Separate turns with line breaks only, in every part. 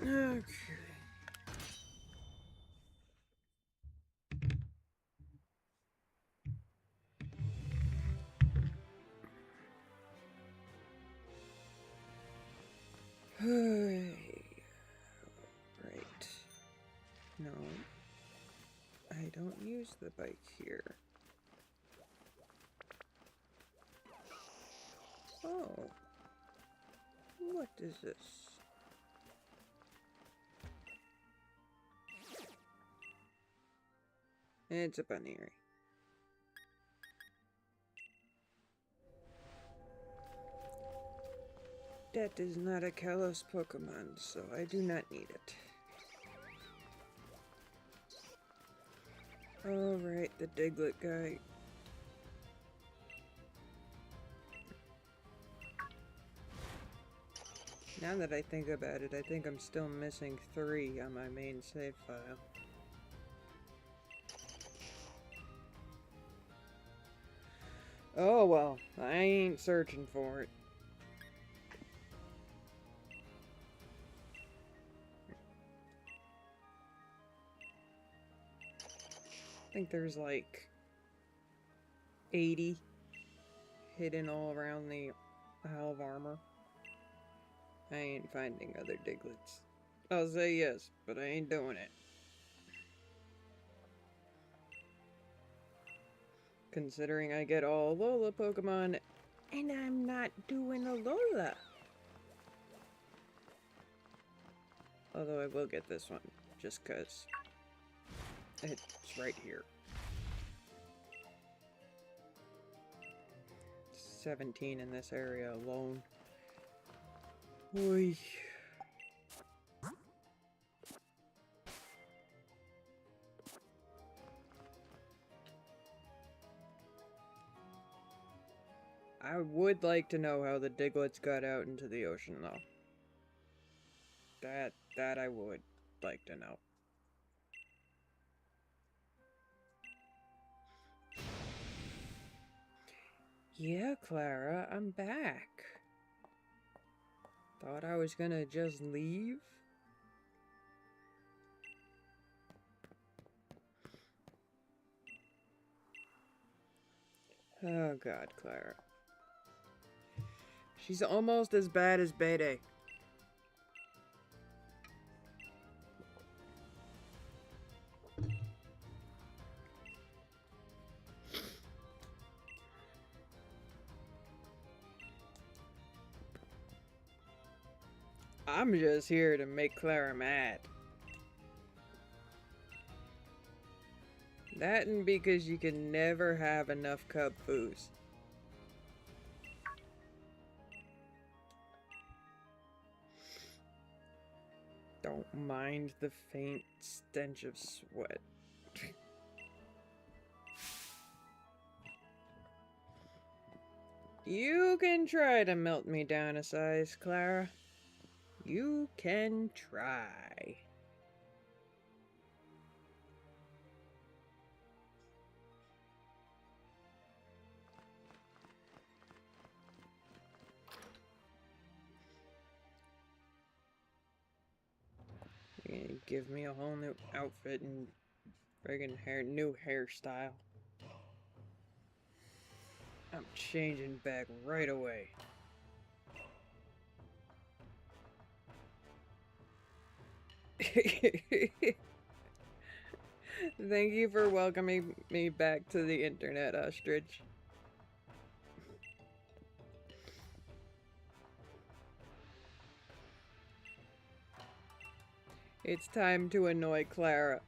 Okay. Right. No. I don't use the bike here. Oh. What is this? It's a bunnery. That is not a Kalos Pokemon, so I do not need it. Alright, the Diglett guy. Now that I think about it, I think I'm still missing 3 on my main save file. Oh well, I ain't searching for it. I think there's like 80 hidden all around the Isle of Armor. I ain't finding other Digletts. I'll say yes, but I ain't doing it. Considering I get all Lola Pokemon, and I'm not doing a Lola. Although I will get this one, just cause it's right here. 17 in this area alone. Oy. I would like to know how the Digletts got out into the ocean, though. That I would like to know. Yeah, Clara, I'm back. Thought I was gonna just leave? Oh god, Clara. She's almost as bad as Bede. I'm just here to make Clara mad. That and because you can never have enough cub foos. Don't mind the faint stench of sweat. You can try to melt me down a size, Clara. You can try. You're gonna give me a whole new outfit and friggin' new hairstyle. I'm changing back right away. Thank you for welcoming me back to the internet, Ostrich. It's time to annoy Clara.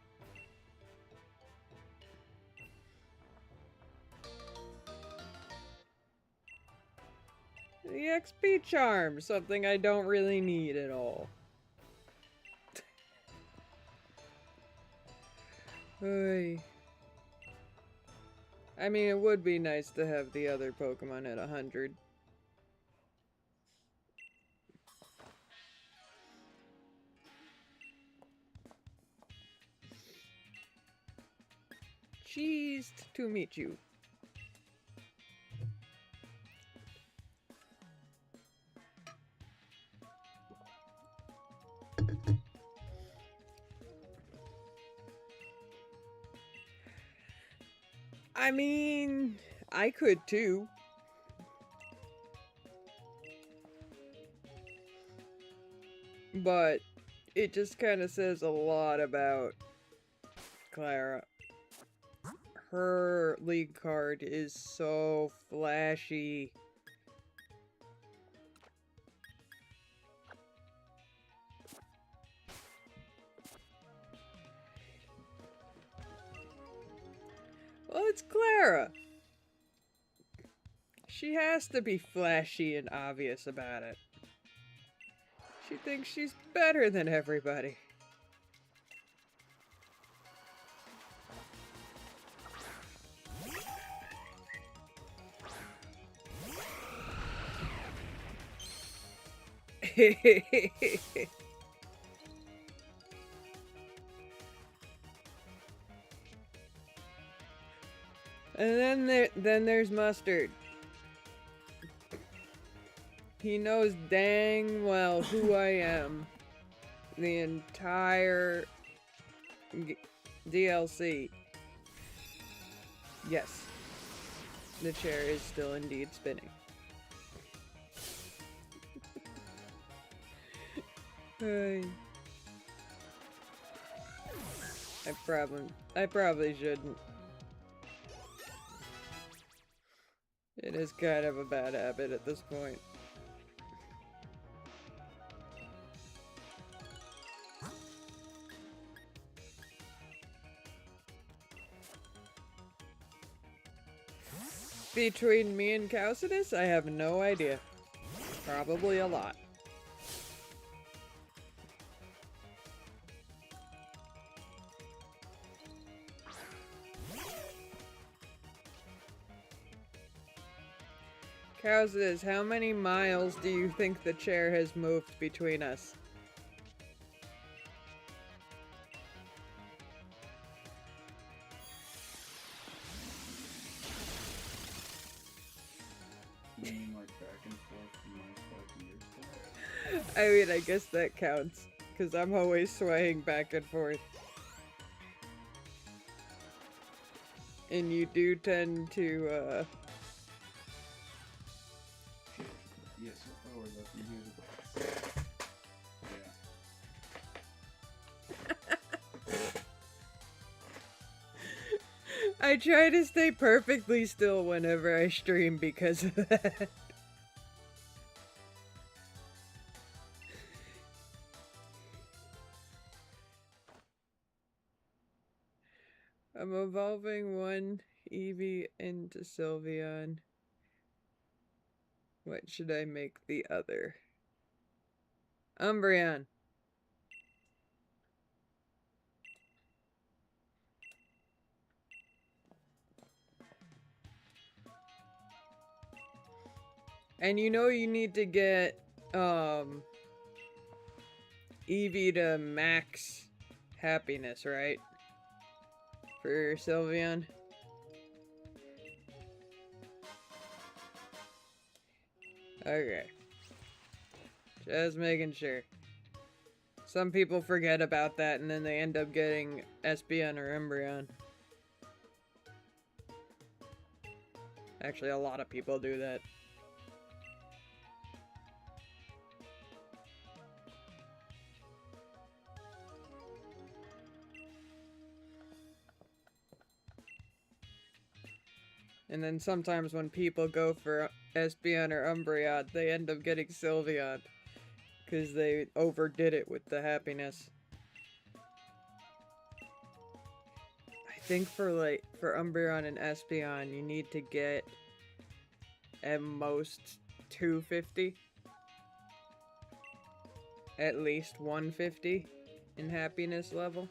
The XP charm, something I don't really need at all. Oy. I mean, it would be nice to have the other Pokemon at 100. Cheesed to meet you. I mean, I could too. But it just kind of says a lot about Clara. Her league card is so flashy. Well, it's Clara. She has to be flashy and obvious about it. She thinks she's better than everybody. And then there's Mustard. He knows dang well who I am. The entire DLC. Yes. The chair is still indeed spinning. I probably shouldn't. It is kind of a bad habit at this point. Between me and Caucidus, I have no idea. Probably a lot. Caucidus, how many miles do you think the chair has moved between us? I mean, I guess that counts, because I'm always swaying back and forth. And you do tend to,
Yes, if I were looking here. Yeah.
I try to stay perfectly still whenever I stream because of that. I'm evolving one Eevee into Sylveon. What should I make the other? Umbreon. And you know you need to get Eevee to max happiness, right? For Sylveon. Okay. Just making sure. Some people forget about that and then they end up getting Espeon or Umbreon. Actually, a lot of people do that. And then sometimes when people go for Espeon or Umbreon, they end up getting Sylveon. Because they overdid it with the happiness. I think for Umbreon and Espeon, you need to get at most 250. At least 150 in happiness level.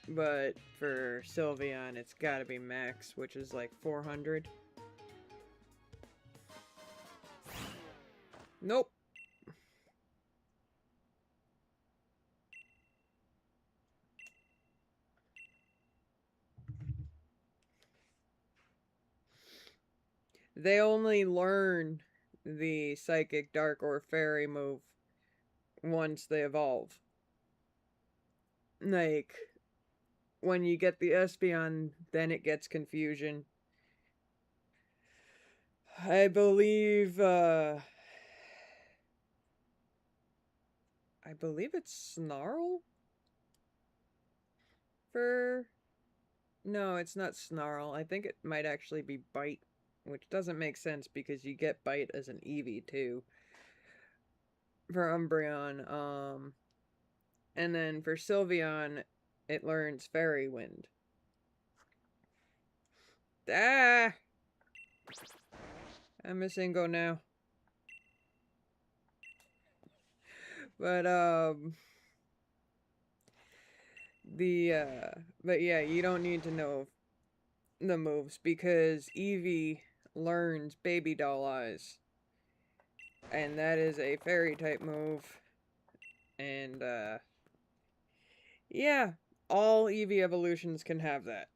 But for Sylveon, it's gotta be max, which is like 400. Nope. They only learn the Psychic, Dark, or Fairy move once they evolve. Like, when you get the Espeon, then it gets confusion. I believe it's Snarl for... No, it's not Snarl. I think it might actually be Bite, which doesn't make sense because you get Bite as an Eevee too. For Umbreon, and then for Sylveon, it learns Fairy Wind. Ah! I'm a single now. But, but yeah, you don't need to know the moves because Eevee learns Baby Doll Eyes. And that is a fairy type move. And, yeah, all Eevee evolutions can have that.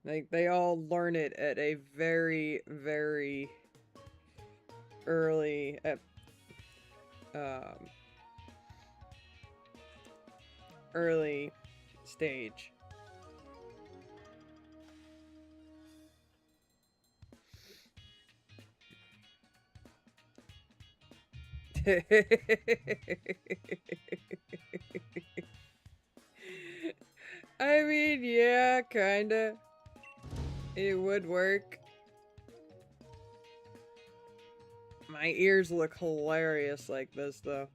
Like, they all learn it at a very, very early, early stage. I mean, yeah, kinda. It would work. My ears look hilarious like this, though.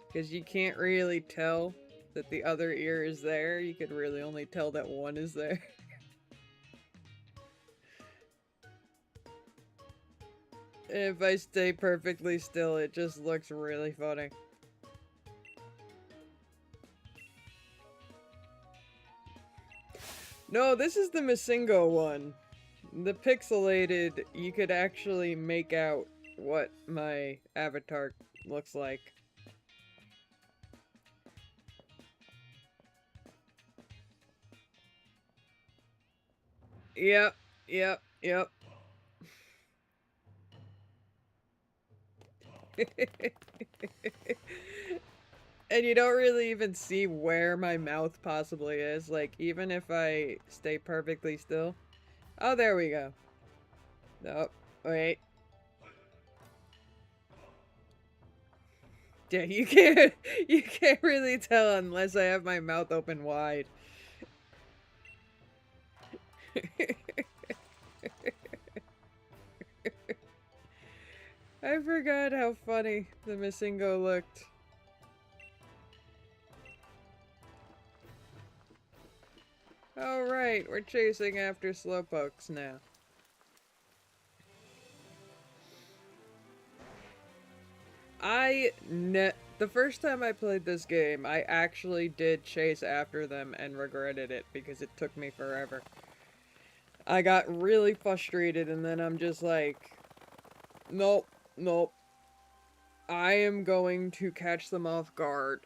Because you can't really tell that the other ear is there. You could really only tell that one is there. If I stay perfectly still, it just looks really funny. No, this is the Masingo one. The pixelated, you could actually make out what my avatar looks like. Yep, yep, yep. And you don't really even see where my mouth possibly is. Like, even if I stay perfectly still. Oh, there we go. Oh, wait. Yeah, you can't really tell unless I have my mouth open wide. I forgot how funny the Masingo looked. Alright, we're chasing after Slowpokes now. The first time I played this game, I actually did chase after them and regretted it because it took me forever. I got really frustrated and then I'm just like, nope, nope. I am going to catch them off guard.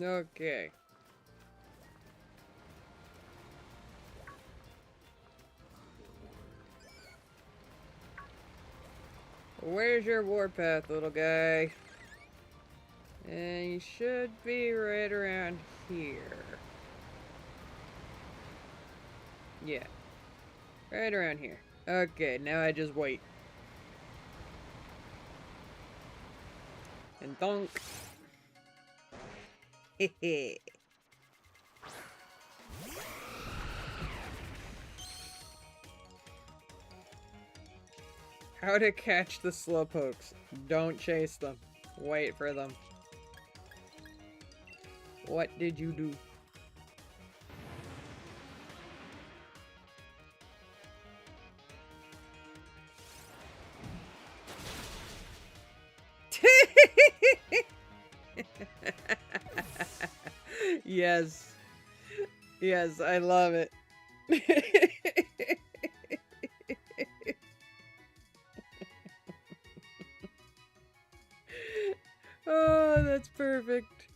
Okay. Where's your warpath, little guy? And you should be right around here. Yeah. Right around here. Okay, now I just wait. And thunk. Hehe. How to catch the Slowpokes. Don't chase them. Wait for them. What did you do? Yes. Yes, I love it. perfect.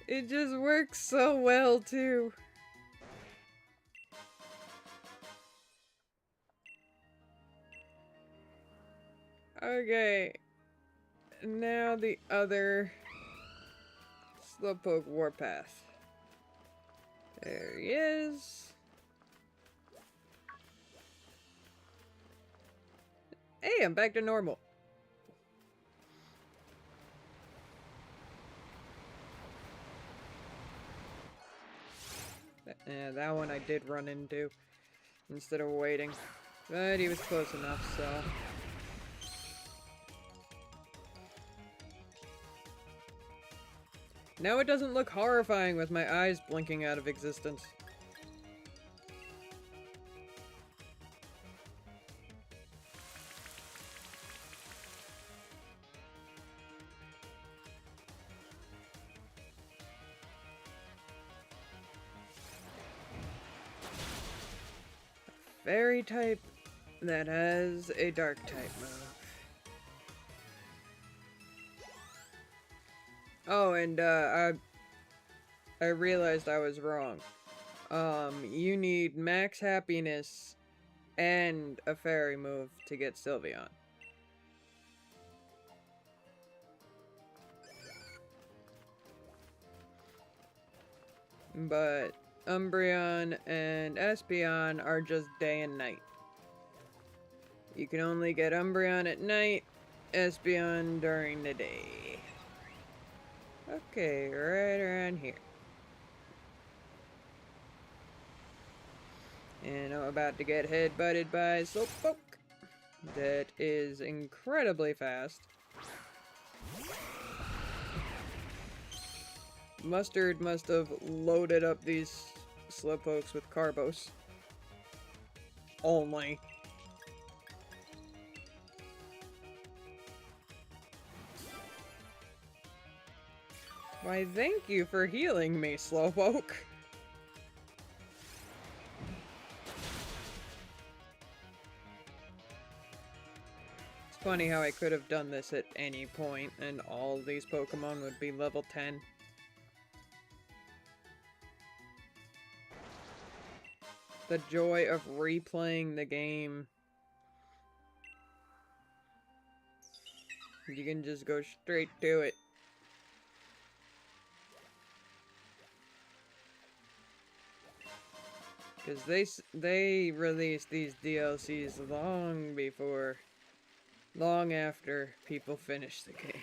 It just works so well, too. Okay. Now the other Slowpoke Warpath. There he is. Hey, I'm back to normal. Yeah, that one I did run into instead of waiting. But he was close enough, so... Now it doesn't look horrifying with my eyes blinking out of existence. Fairy type that has a dark type move. Oh, and I realized I was wrong. You need max happiness and a fairy move to get Sylveon. But Umbreon and Espeon are just day and night. You can only get Umbreon at night, Espeon during the day. Okay, right around here. And I'm about to get headbutted by Slowpoke. That is incredibly fast. Mustard must have loaded up these Slowpokes with Carbos. Only. Why, thank you for healing me, Slowpoke. It's funny how I could have done this at any point, and all these Pokemon would be level 10. The joy of replaying the game. You can just go straight to it. Because they released these DLCs long after people finished the game.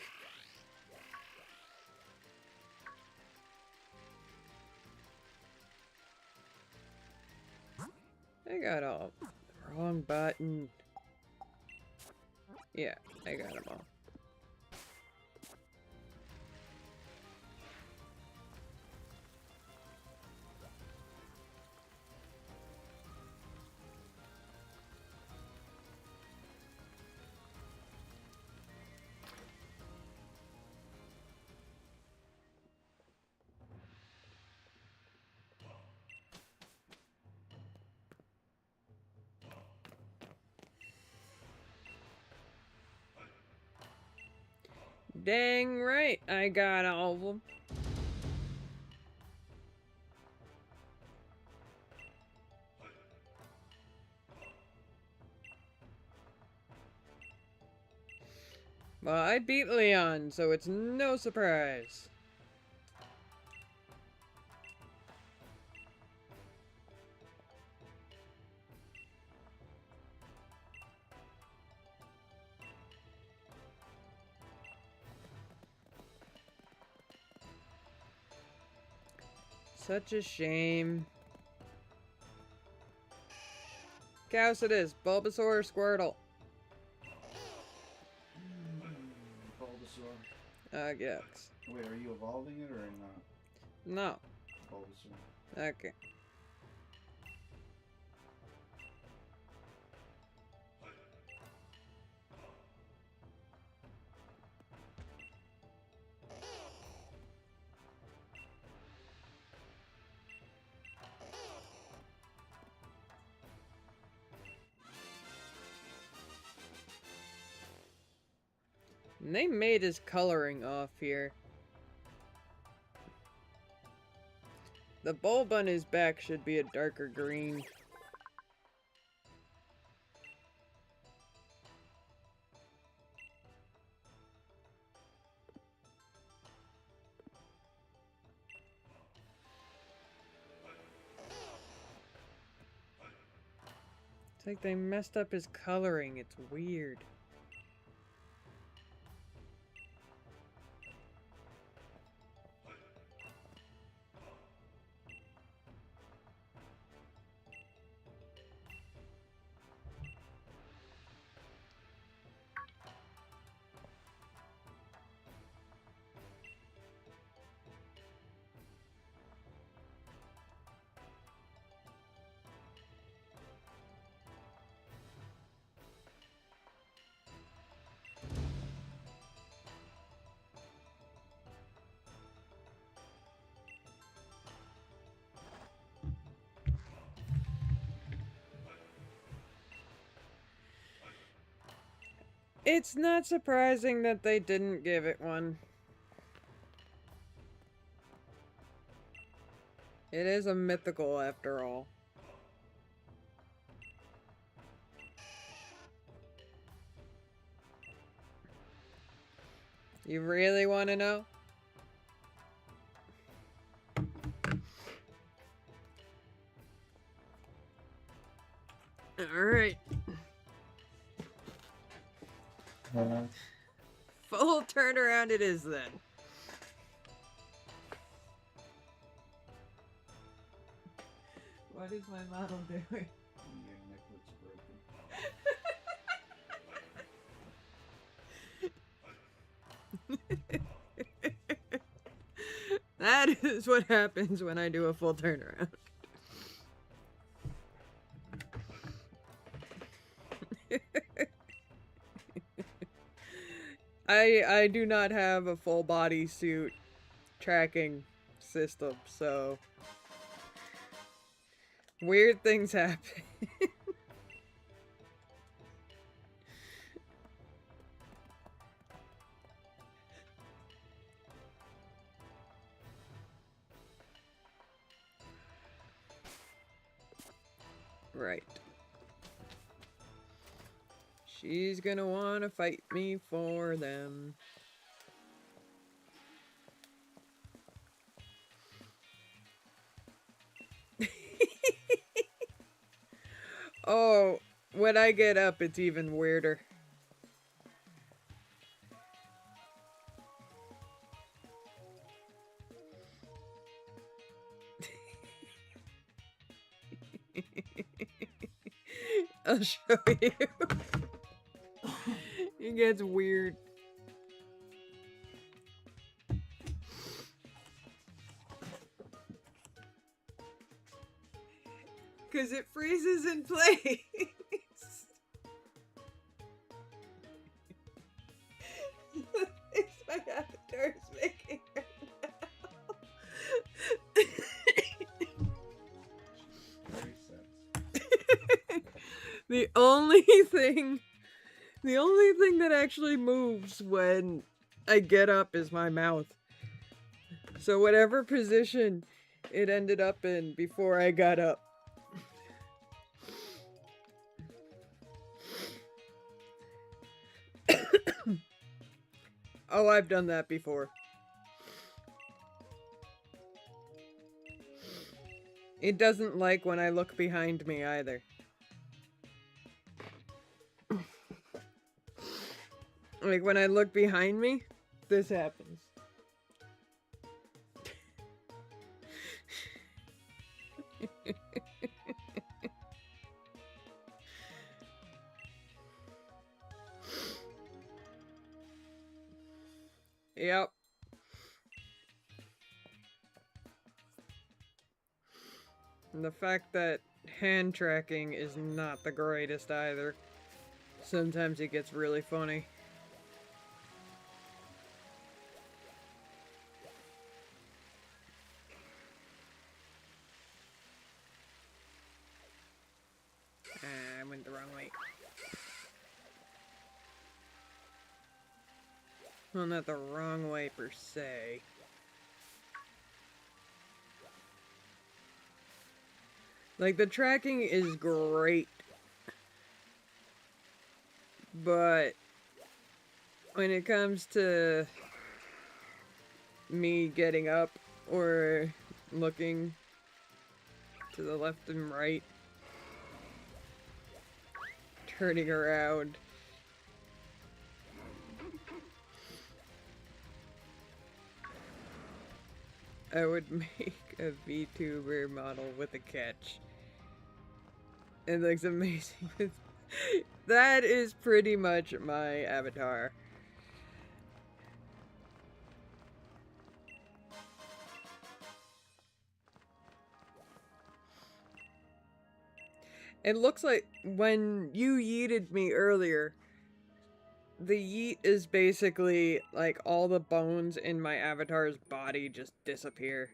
I got all the wrong button. Yeah, I got them all. Dang right, I got all of them. Well, I beat Leon, so it's no surprise. Such a shame. Kalos it is. Bulbasaur or Squirtle?
Bulbasaur.
Yes.
Wait, are you evolving it or not?
No.
Bulbasaur.
Okay. And they made his coloring off here. The bulb on his back should be a darker green. It's like they messed up his coloring. It's weird. It's not surprising that they didn't give it one. It is a mythical after all. You really want to know? Alright. Full turnaround it is then. What is my model doing?
Your necklet's broken.
That is what happens when I do a full turnaround. I do not have a full body suit tracking system, so weird things happen. Right. She's gonna wanna fight me for them. Oh, when I get up, it's even weirder. I'll show you. It gets weird. Because it freezes in place. The face my avatar is making right now.
Very sad.
The only thing that actually moves when I get up is my mouth. So whatever position it ended up in before I got up. Oh, I've done that before. It doesn't like when I look behind me either. Like when I look behind me, this happens. Yep. And the fact that hand tracking is not the greatest either. Sometimes it gets really funny. I went the wrong way. Well, not the wrong way per se. Like, the tracking is great. But when it comes to me getting up or looking to the left and right, turning around, I would make a VTuber model with a catch. It looks amazing. That is pretty much my avatar. It looks like when you yeeted me earlier, the yeet is basically like all the bones in my avatar's body just disappear.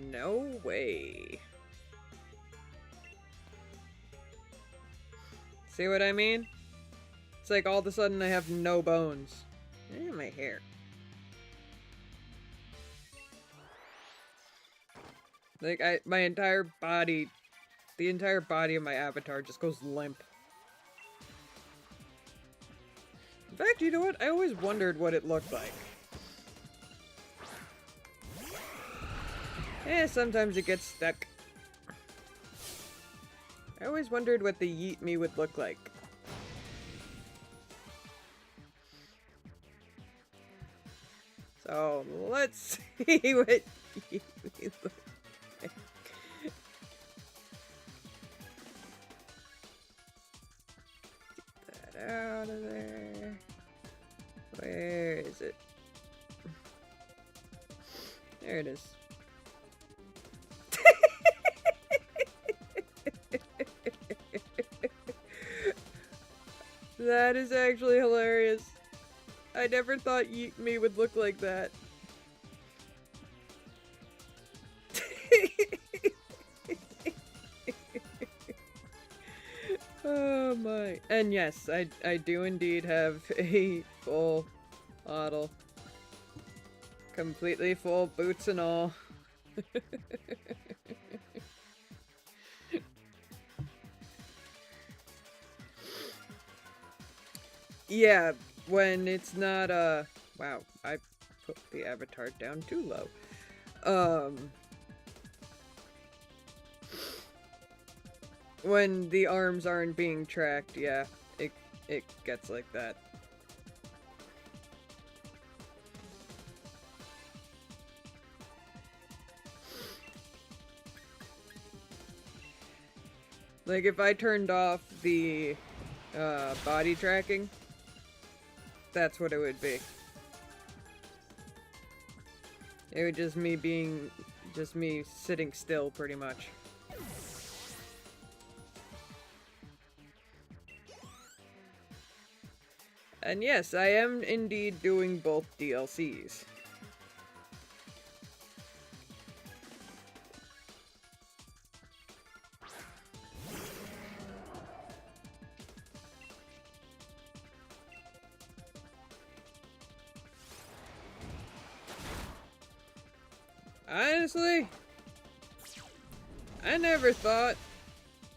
No way. See what I mean? It's like all of a sudden I have no bones. Eh, my hair. Like, my entire body, the entire body of my avatar just goes limp. In fact, you know what? I always wondered what it looked like. Sometimes it gets stuck. I always wondered what the yeet me would look like. So, let's see what yeet me looks like. Get that out of there. Where is it? There it is. That is actually hilarious. I never thought Yeet Me would look like that. Oh my. And yes, I do indeed have a full model. Completely full, boots and all. Yeah, when it's not, wow, I put the avatar down too low. When the arms aren't being tracked, yeah, it gets like that. Like, if I turned off the, body tracking, that's what it would be. It would just me sitting still, pretty much. And yes, I am indeed doing both DLCs. Honestly, I never thought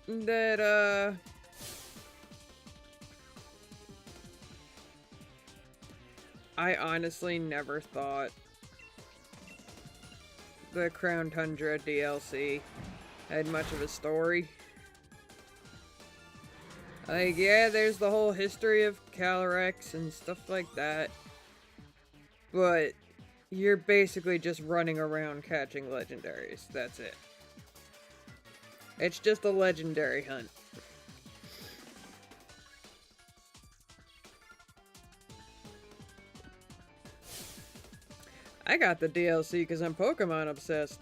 that, I honestly never thought the Crown Tundra DLC had much of a story. Like, yeah, there's the whole history of Calyrex and stuff like that. But you're basically just running around catching legendaries. That's it. It's just a legendary hunt. I got the DLC because I'm Pokemon obsessed.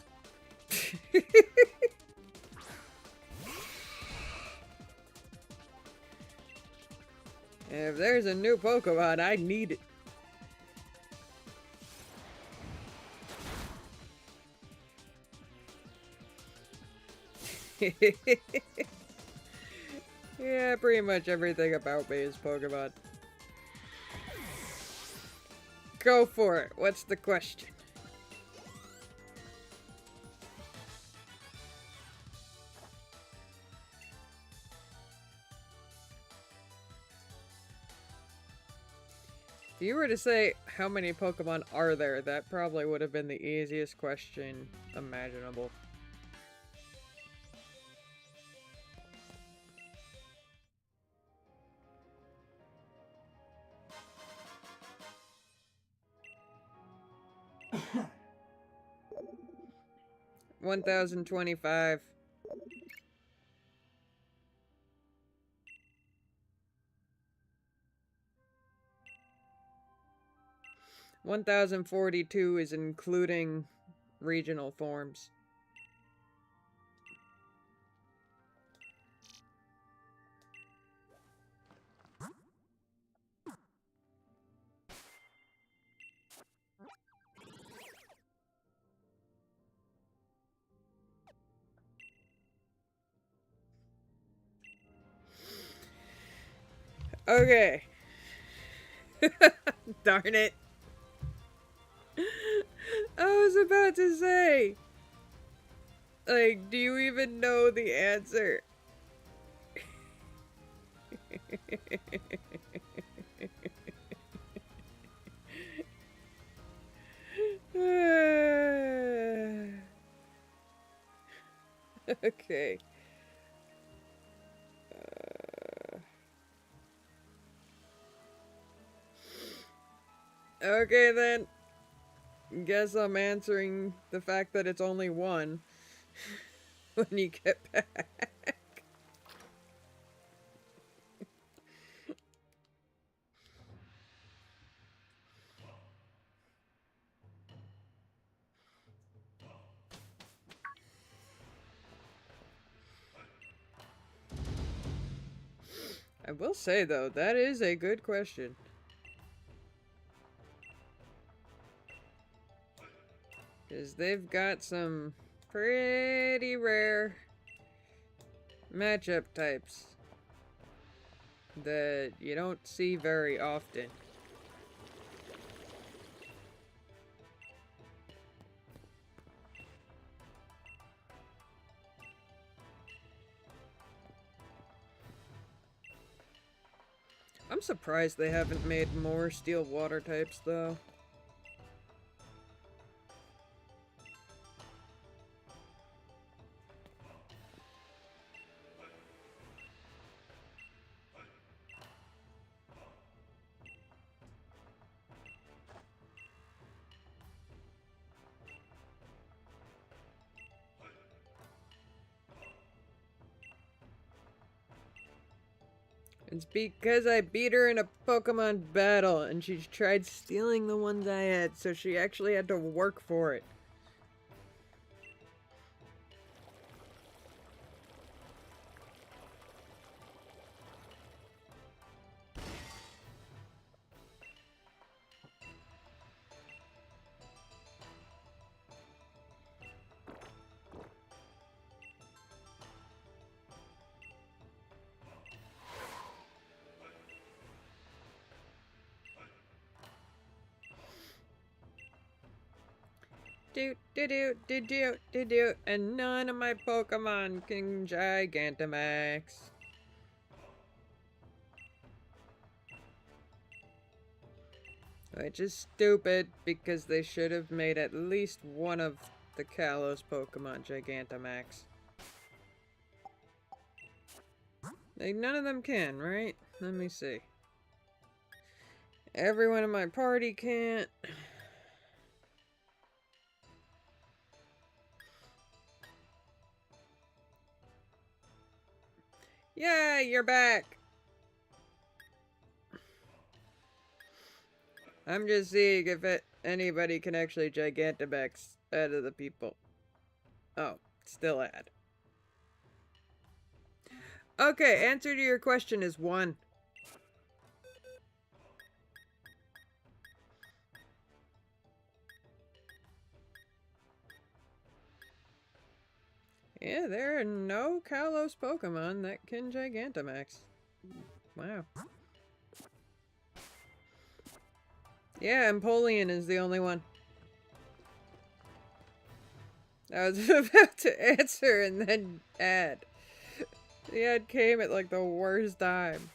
If there's a new Pokemon, I need it. Yeah, pretty much everything about me is Pokemon. Go for it. What's the question? If you were to say how many Pokemon are there, that probably would have been the easiest question imaginable. $1,025. 1,042 is including regional forms. Okay. Darn it. I was about to say, like, do you even know the answer? Okay. Okay then. Guess I'm answering the fact that it's only one when you get back. I will say though, that is a good question. Because they've got some pretty rare matchup types that you don't see very often. I'm surprised they haven't made more steel water types though. It's because I beat her in a Pokemon battle and she tried stealing the ones I had, so she actually had to work for it. Do, and none of my Pokemon can Gigantamax. Which is stupid, because they should have made at least one of the Kalos Pokemon Gigantamax. Like, none of them can, right? Let me see. Everyone in my party can't. Yeah, you're back! I'm just seeing if anybody can actually Gigantamax out of the people. Oh, still add. Okay, answer to your question is 1. Yeah, there are no Kalos Pokemon that can Gigantamax. Wow. Yeah, Empoleon is the only one. I was about to answer and then add. The ad came at like the worst time.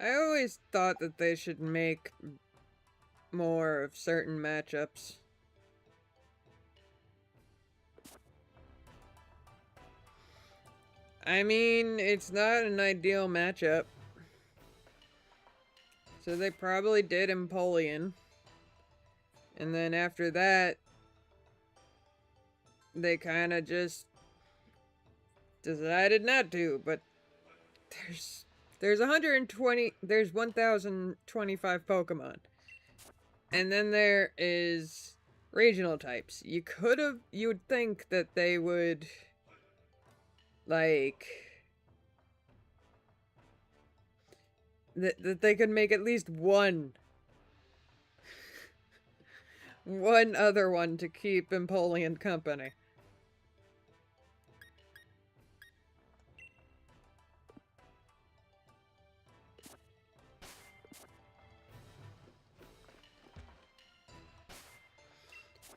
I always thought that they should make more of certain matchups. I mean, it's not an ideal matchup. So they probably did Empoleon. And then after that, they kind of just decided not to. But there's 1025 Pokemon. And then there is regional types. You would think that they would, like, that they could make at least one other one to keep Empoleon company.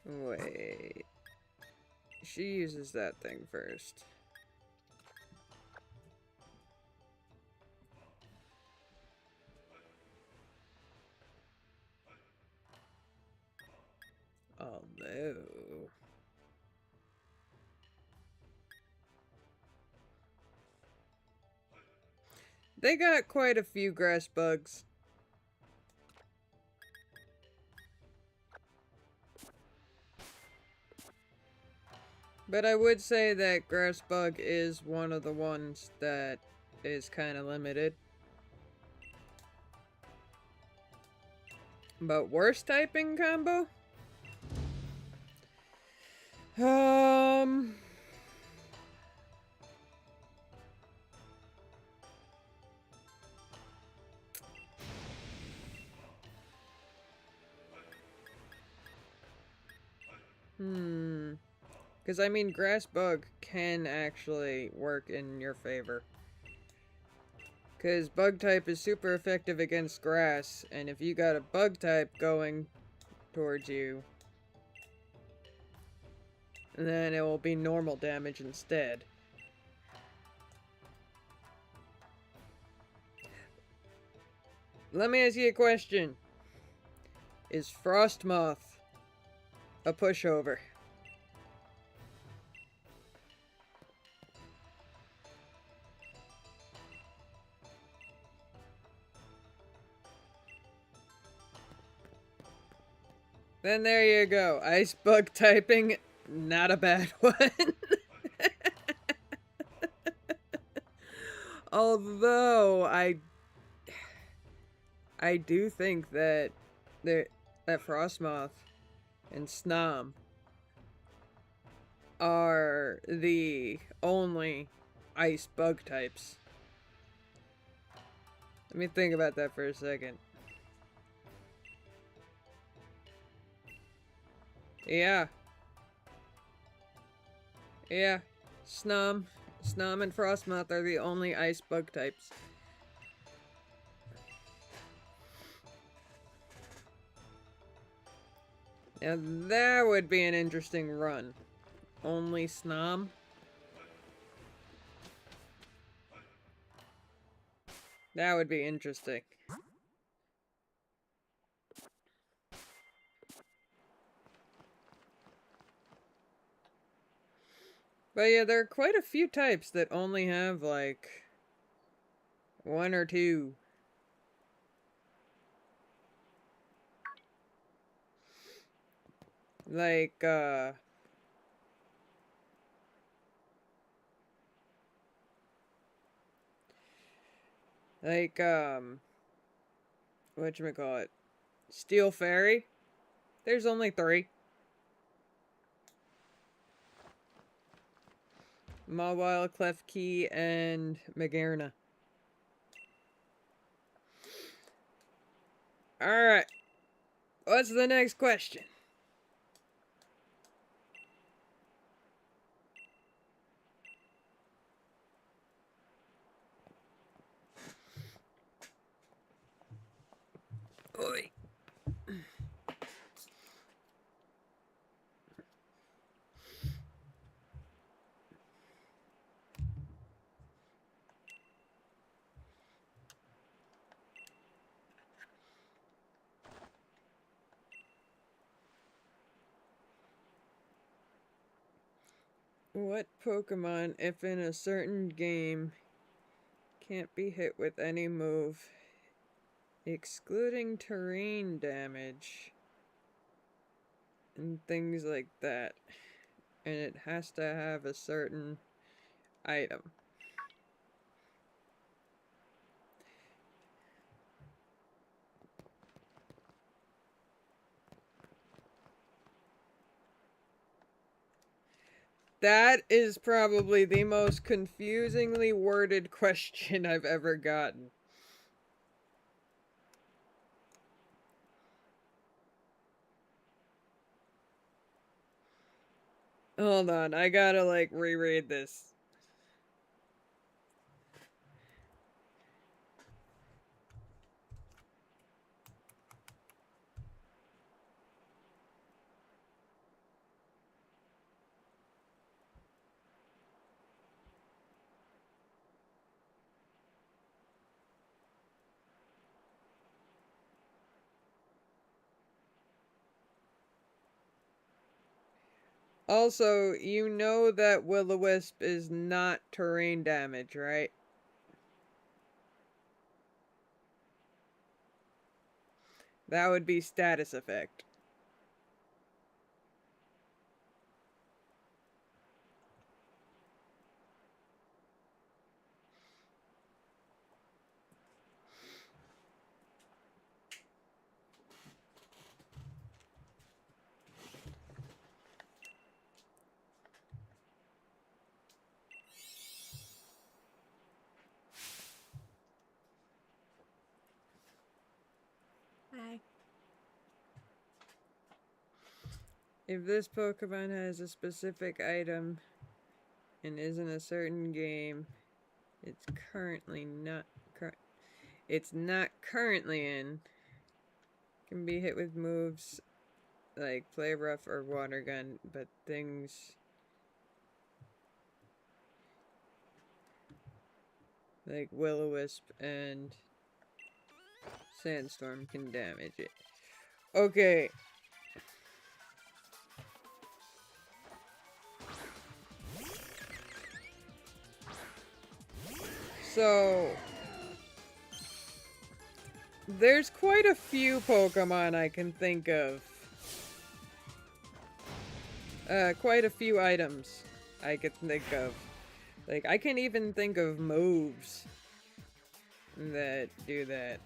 Wait. She uses that thing first. Although... they got quite a few grass bugs. But I would say that grass bug is one of the ones that is kind of limited. But worst typing combo? Because, I mean, grass bug can actually work in your favor. Because bug type is super effective against grass, and if you got a bug type going towards you, then it will be normal damage instead. Let me ask you a question. Is Frostmoth a pushover? Then there you go. Ice bug typing, not a bad one. Although I do think that Frostmoth and Snom are the only ice bug types. Let me think about that for a second. Yeah. Yeah. Snom and Frostmoth are the only ice bug types. Now that would be an interesting run. Only Snom? That would be interesting. But yeah, there are quite a few types that only have, like, one or two. Like, Like, whatchamacallit? Steel Fairy? There's only 3. Mawile, Klefki, and Magerna. Alright. What's the next question? Oi. What Pokemon, if in a certain game, can't be hit with any move, excluding terrain damage, and things like that, and it has to have a certain item? That is probably the most confusingly worded question I've ever gotten. Hold on, I gotta, like, reread this. Also, you know that Will-O-Wisp is not terrain damage, right? That would be status effect.
Hi.
If this Pokemon has a specific item and is in a certain game, it's currently not it's not currently in, can be hit with moves like Play Rough or Water Gun, but things like Will-O-Wisp and Sandstorm can damage it. Okay. So, there's quite a few Pokemon I can think of. Quite a few items I could think of. Like, I can even think of moves that do that.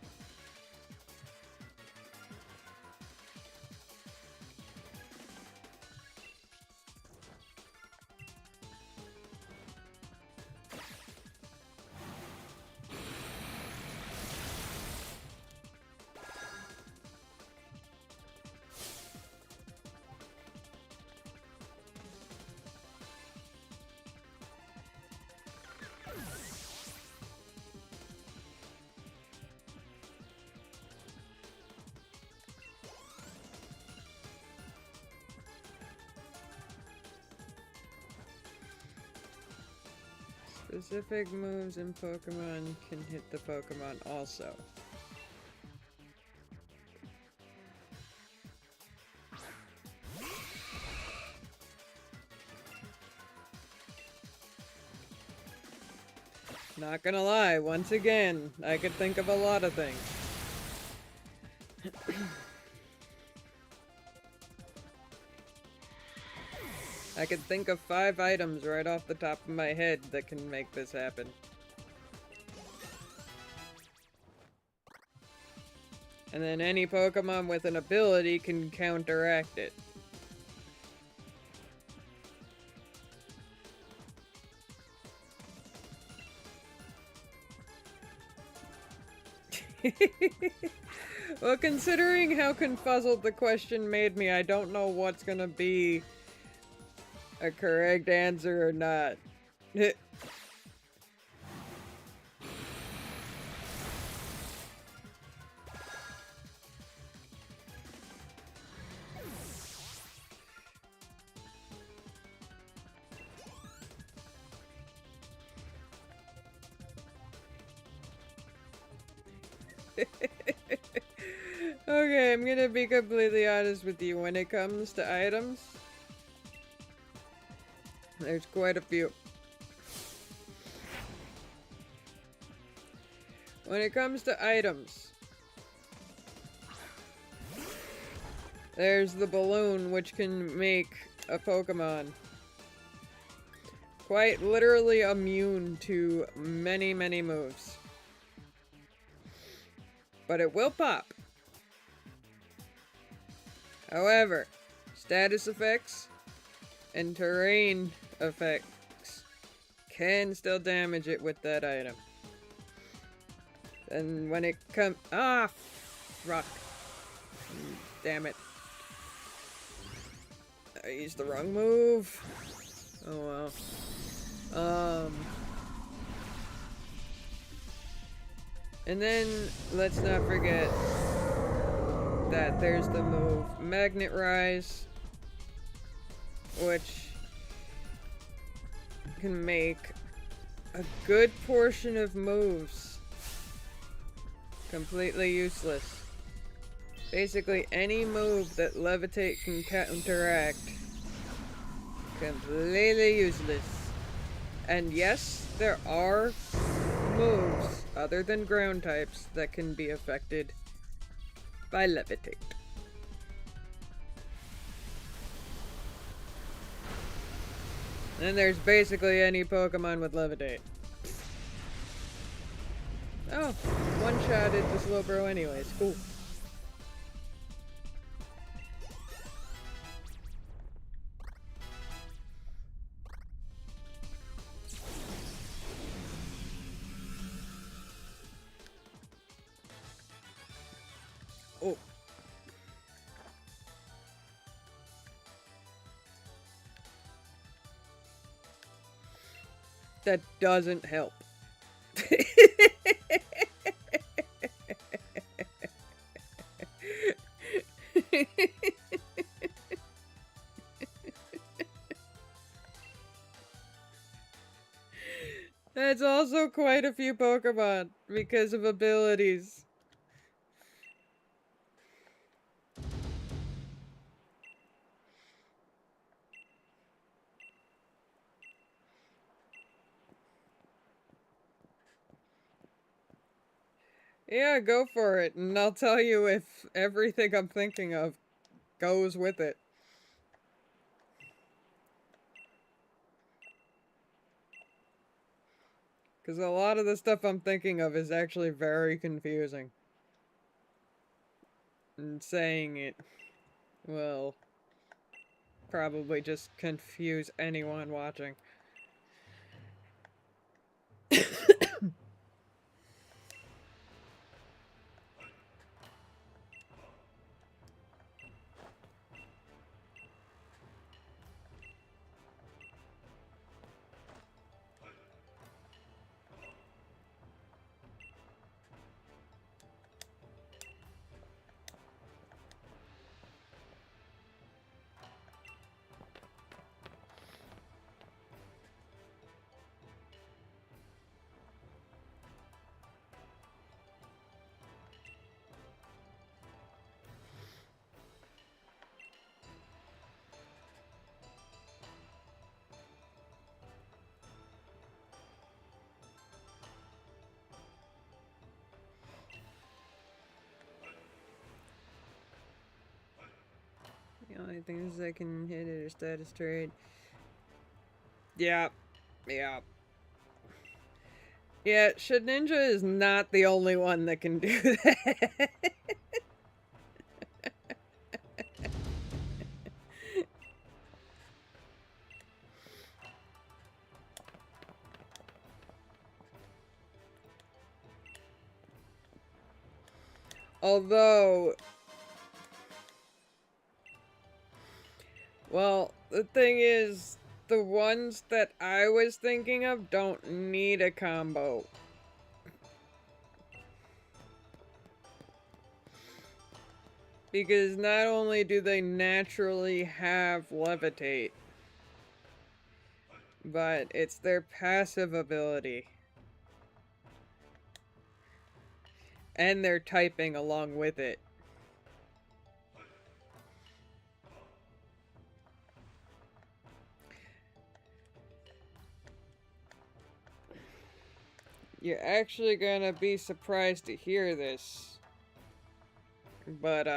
Specific moves in Pokemon can hit the Pokemon also. Not gonna lie, once again, I could think of a lot of things. I could think of 5 items right off the top of my head that can make this happen. And then any Pokemon with an ability can counteract it. Well, considering how confuzzled the question made me, I don't know what's gonna be a correct answer or not. Okay, I'm gonna be completely honest with you. When it comes to items, there's quite a few. When it comes to items, there's the balloon, which can make a Pokemon quite literally immune to many, many moves. But it will pop. However, status effects and terrain effects can still damage it with that item. And when it comes... Ah! Rock. Damn it. I used the wrong move. Oh well. And then, let's not forget that there's the move Magnet Rise, which can make a good portion of moves completely useless. Basically, any move that Levitate can counteract, completely useless. And yes, there are moves other than ground types that can be affected by Levitate. And there's basically any Pokemon with Levitate. Oh, one-shotted the Slowbro anyways. Cool. Oh. That doesn't help. That's also quite a few Pokemon because of abilities. Yeah, go for it, and I'll tell you if everything I'm thinking of goes with it. Because a lot of the stuff I'm thinking of is actually very confusing. And saying it will probably just confuse anyone watching. The only things I can hit it are status trade. Yeah. Yeah. Yeah, Shedinja is not the only one that can do that. Although, well, the thing is, the ones that I was thinking of don't need a combo. Because not only do they naturally have levitate, but it's their passive ability. And their typing along with it. You're actually gonna be surprised to hear this. But,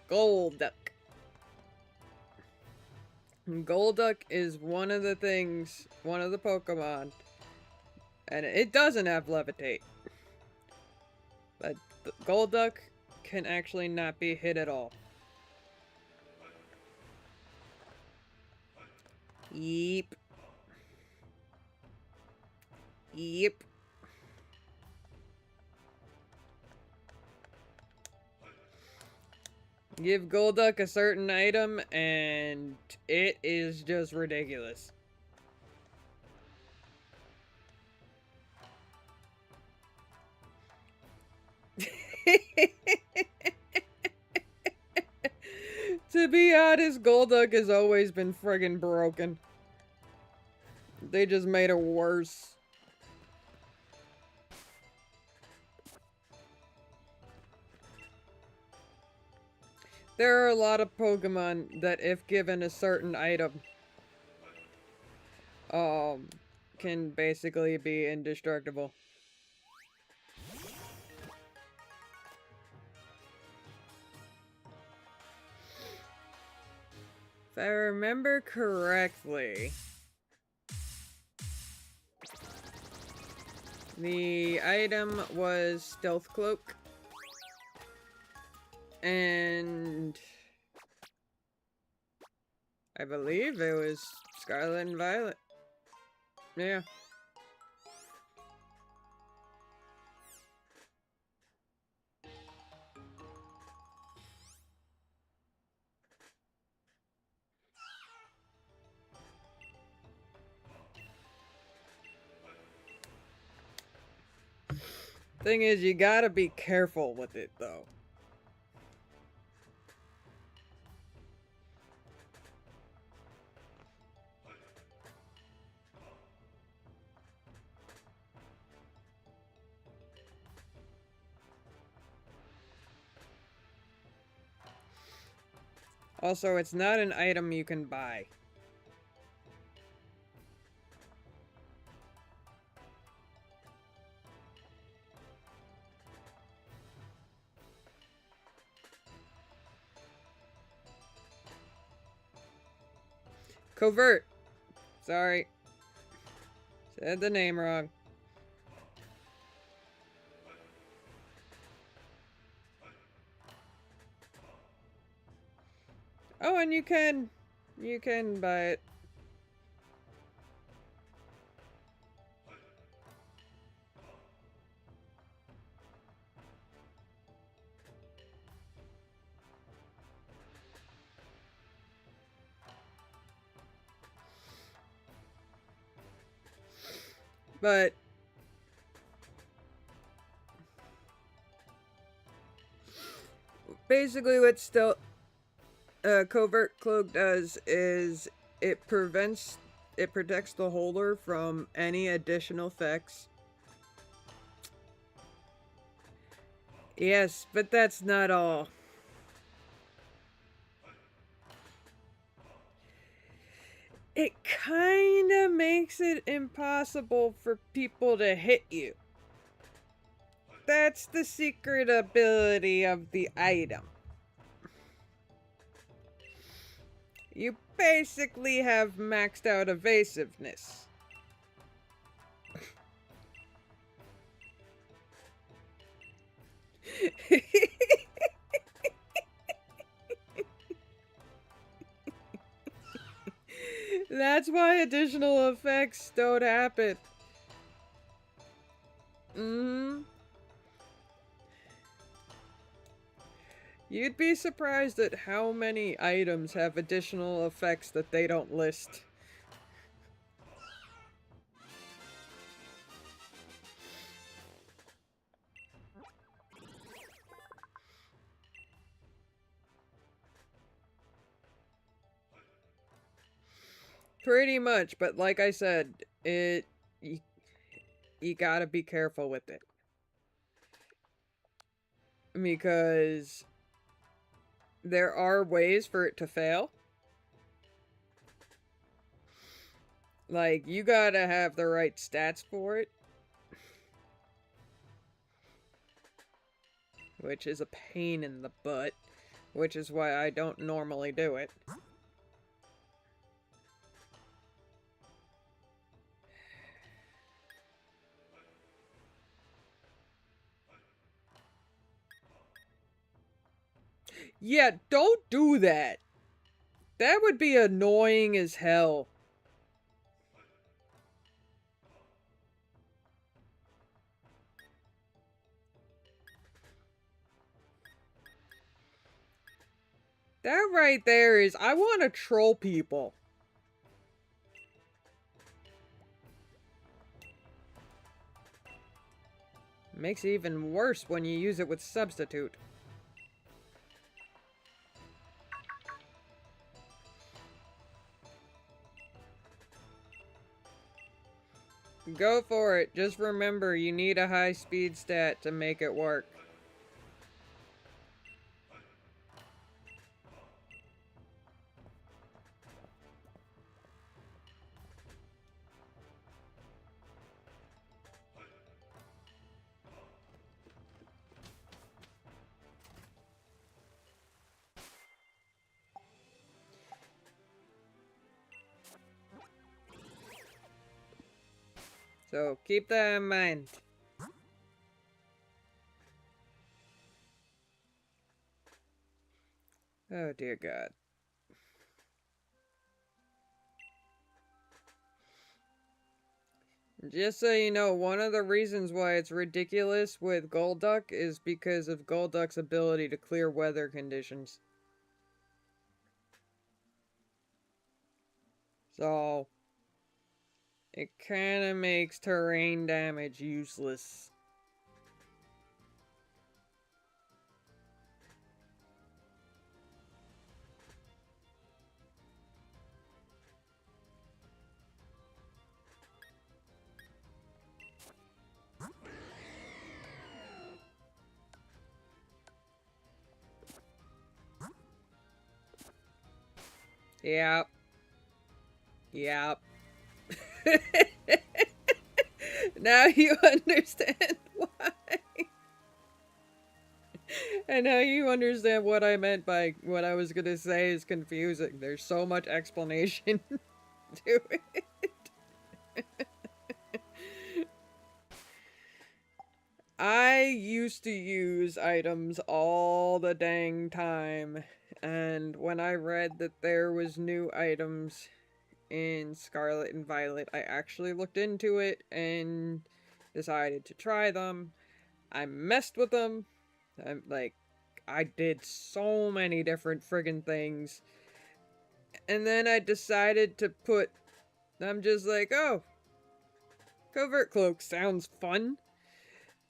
Golduck. Golduck is one of the things, one of the Pokemon, and it doesn't have levitate. But Golduck can actually not be hit at all. Yeep. Yep. Give Golduck a certain item, and it is just ridiculous. To be honest, Golduck has always been friggin' broken. They just made it worse. There are a lot of Pokemon that, if given a certain item, can basically be indestructible. If I remember correctly, the item was Stealth Cloak. And I believe it was Scarlet and Violet. Yeah. Thing is, you gotta be careful with it, though. Also, it's not an item you can buy. Covert. Sorry. Said the name wrong. Oh, and you can buy it. But basically what Covert Cloak does is it protects the holder from any additional effects. Yes, but that's not all. It kinda makes it impossible for people to hit you. That's the secret ability of the item. You basically have maxed out evasiveness. That's why additional effects don't happen. Mm-hmm. You'd be surprised at how many items have additional effects that they don't list. Pretty much, but like I said, you gotta be careful with it. Because there are ways for it to fail. Like, you gotta have the right stats for it. Which is a pain in the butt. Which is why I don't normally do it. Yeah, don't do that. That would be annoying as hell. That right there is, I want to troll people. Makes it even worse when you use it with substitute. Go for it. Just remember, you need a high speed stat to make it work. So keep that in mind. Oh dear God. Just so you know, one of the reasons why it's ridiculous with Golduck is because of Golduck's ability to clear weather conditions. So, it kinda makes terrain damage useless. Yep. Yep. Now you understand why. And now you understand what I meant by what I was gonna say is confusing. There's so much explanation to it. I used to use items all the dang time, and when I read that there was new items in Scarlet and Violet, I actually looked into it and decided to try them. I messed with them. I'm like, I did so many different friggin' things. And then I decided to put, I'm just like, oh, Covert Cloak sounds fun.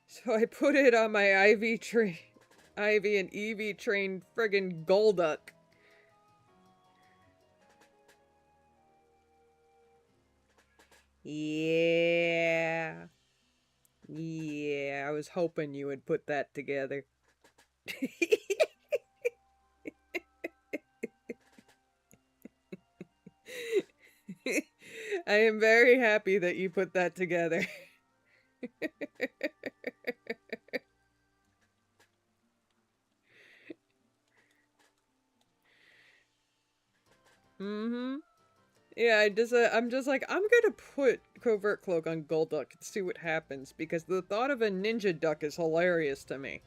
So I put it on my Ivy and Eevee trained friggin' Golduck. Yeah. Yeah, I was hoping you would put that together. I am very happy that you put that together. Mm-hmm. Yeah, I'm just like, I'm gonna put Covert Cloak on Golduck and see what happens, because the thought of a ninja duck is hilarious to me.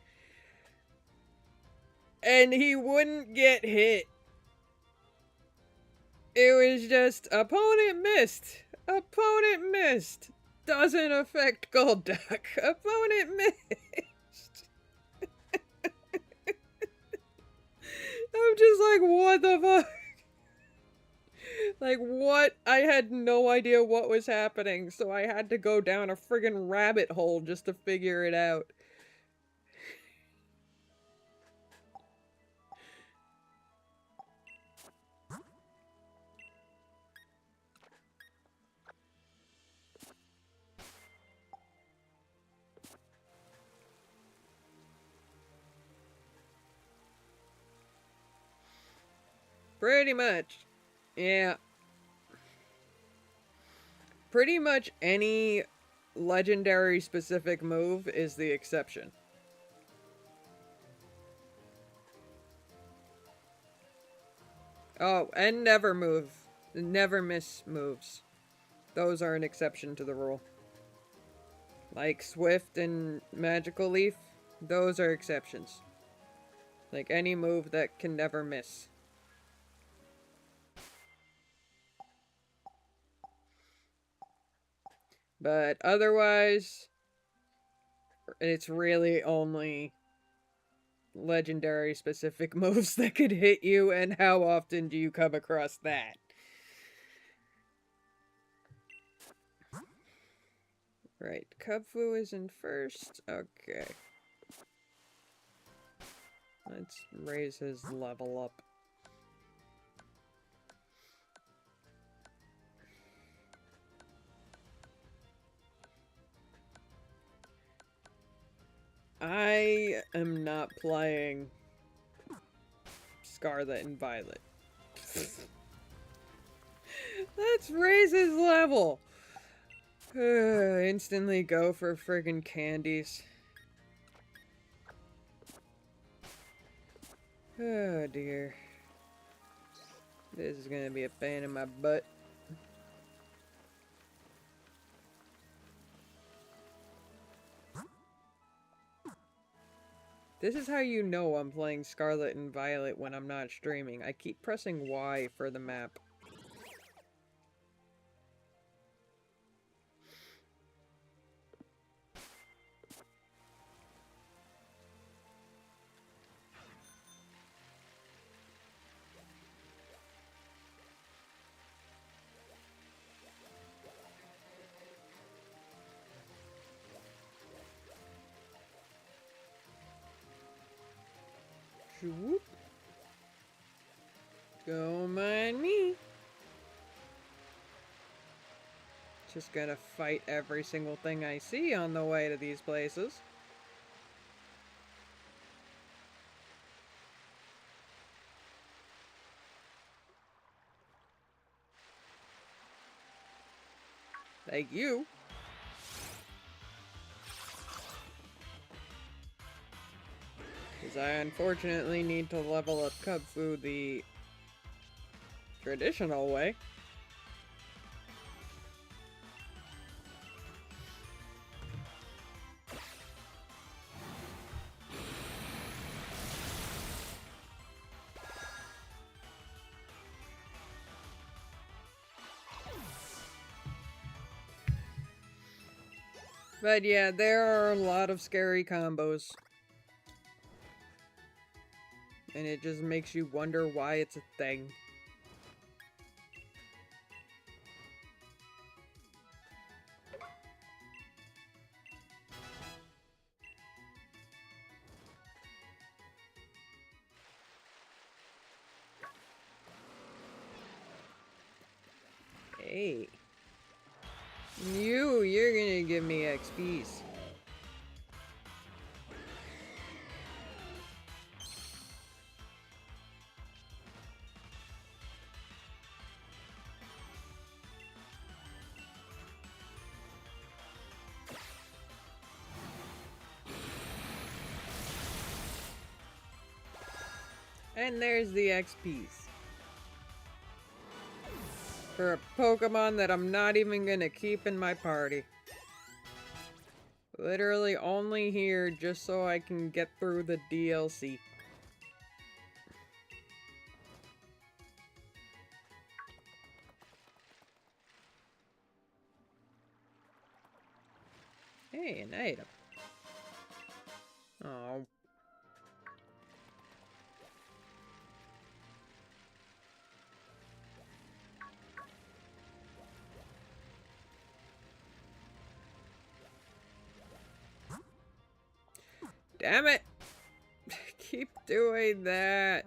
And he wouldn't get hit. It was just, opponent missed. Opponent missed. doesn't affect Golduck. Opponent missed. I'm just like, what the fuck? Like, what? I had no idea what was happening, so I had to go down a friggin' rabbit hole just to figure it out. Pretty much. Yeah. Pretty much any legendary specific move is the exception. Oh, and never move. Never miss moves. Those are an exception to the rule. Like Swift and Magical Leaf, those are exceptions. Like any move that can never miss. But otherwise, it's really only legendary specific moves that could hit you, and how often do you come across that? Right, Kubfu is in first. Okay. Let's raise his level up. I am not playing Scarlet and Violet. Let's raise his level. Instantly go for friggin' candies. Oh dear. This is gonna be a pain in my butt. This is how you know I'm playing Scarlet and Violet when I'm not streaming. I keep pressing Y for the map. Whoop. Don't mind me. Just gonna fight every single thing I see on the way to these places. Thank you. Because I unfortunately need to level up Kubfu the traditional way. But yeah, there are a lot of scary combos. And it just makes you wonder why it's a thing. Hey. You're gonna give me XPs. And there's the XPs. For a Pokemon that I'm not even gonna keep in my party. Literally only here just so I can get through the DLC. Hey, an item. Oh. Damn it! Keep doing that.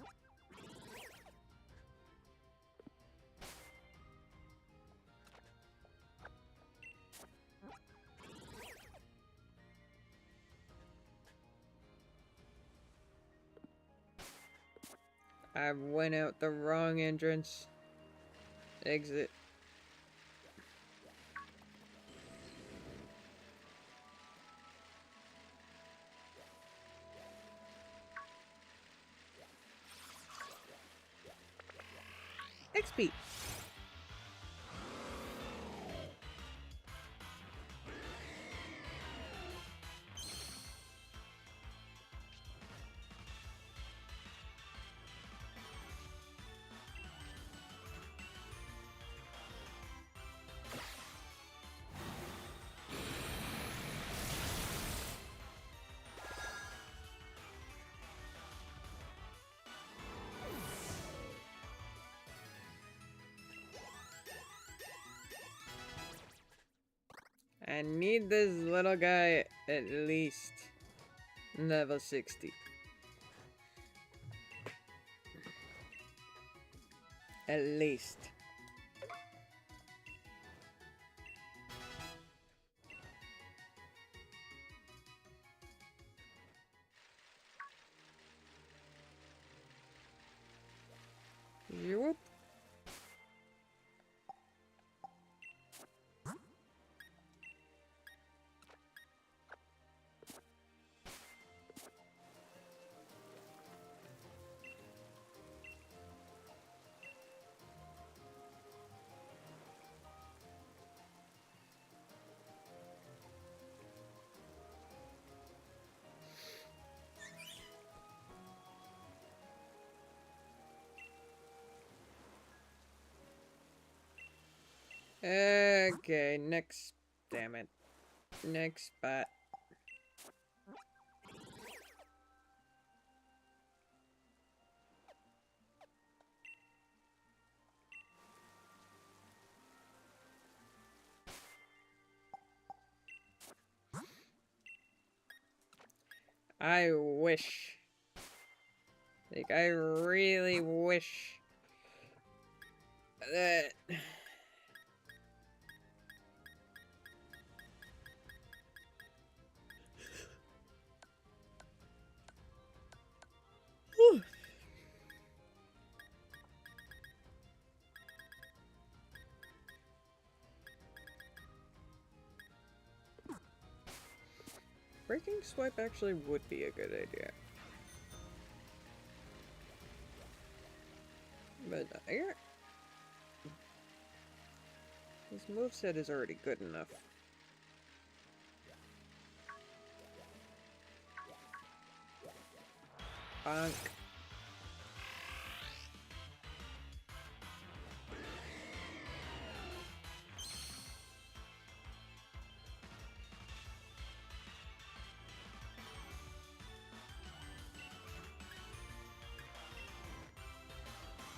I went out the wrong entrance. Exit. XP. I need this little guy at least level 60. At least. Whoop. Okay, next. Damn it. Next spot. I wish. Like, I really wish that. Whew. Breaking swipe actually would be a good idea. But yeah, this moveset is already good enough. Bonk.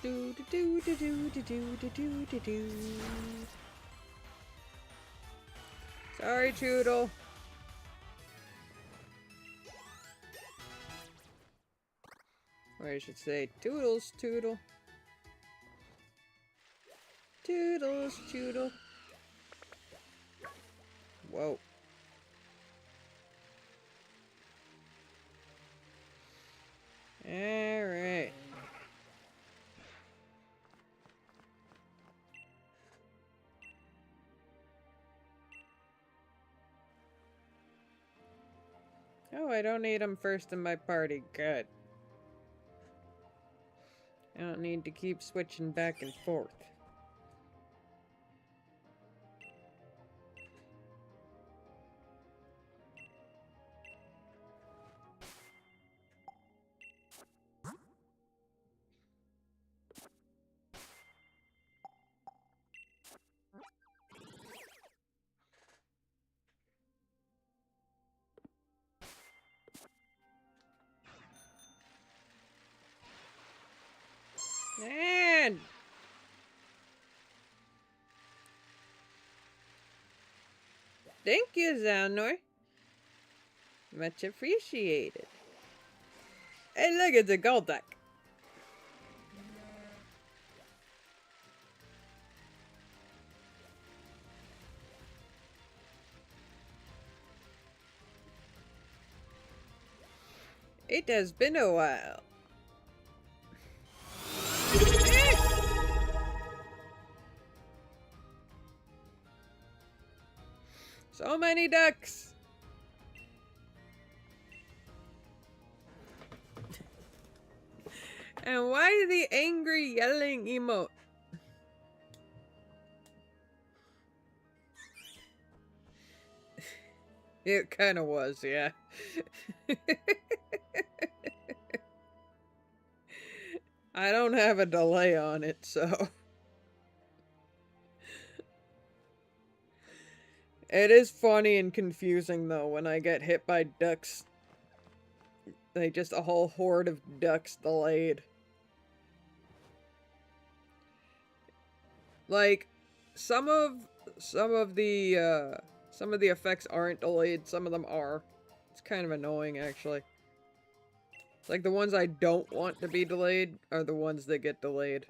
Do do do do do do do do do do. Sorry, Toodle. Or I should say, Toodles, Toodle. Toodles, Toodle. Whoa. Alright. Oh, I don't need him first in my party. Good. I don't need to keep switching back and forth. And thank you, Xanor. Much appreciated. Hey, look, it's a gold deck. It has been a while. So many ducks. And why the angry yelling emote? It kind of was, yeah. I don't have a delay on it, so... It is funny and confusing, though, when I get hit by ducks. Like, just a whole horde of ducks delayed. Like, some of the effects aren't delayed, some of them are. It's kind of annoying, actually. Like, the ones I don't want to be delayed are the ones that get delayed.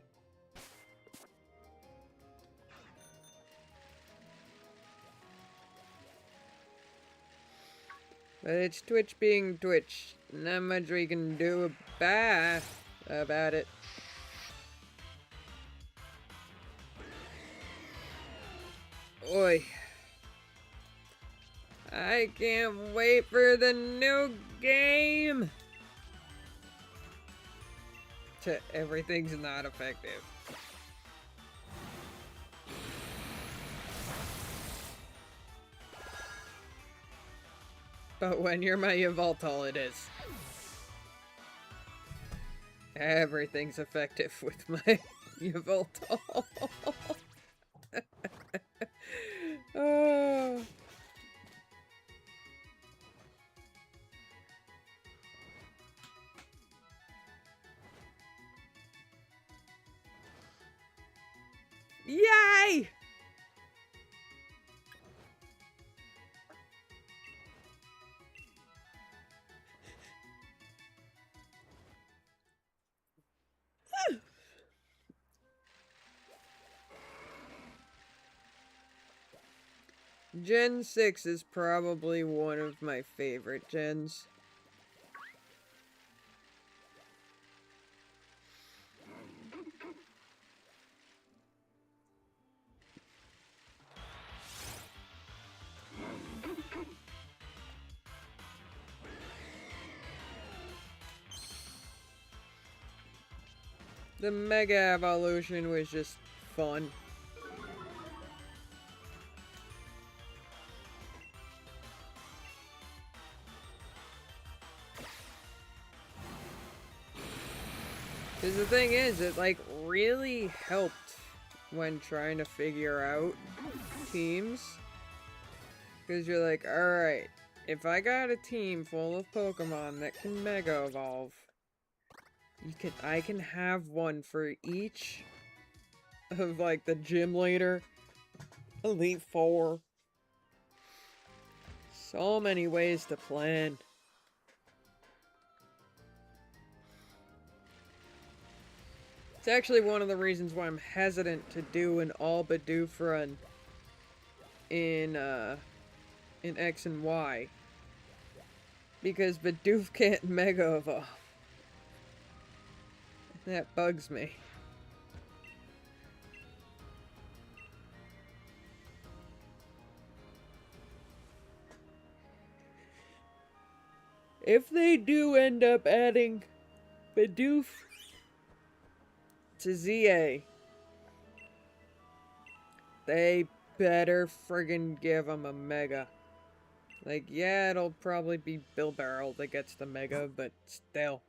But it's Twitch being Twitch. Not much we can do about it. Oi. I can't wait for the new game! Everything's not effective. But when you're my Yveltal, it is. Everything's effective with my Yveltal. Oh. Yay! Gen 6 is probably one of my favorite gens. The Mega Evolution was just fun. Because the thing is, it like really helped when trying to figure out teams. Because you're like, alright, if I got a team full of Pokemon that can Mega Evolve, I can have one for each of like the Gym Leader, Elite Four. So many ways to plan. It's actually one of the reasons why I'm hesitant to do an all Bidoof run in X and Y. Because Bidoof can't Mega Evolve. That bugs me. If they do end up adding Bidoof to ZA, they better friggin' give him a Mega. Like, yeah, it'll probably be Bill Barrel that gets the Mega, but still.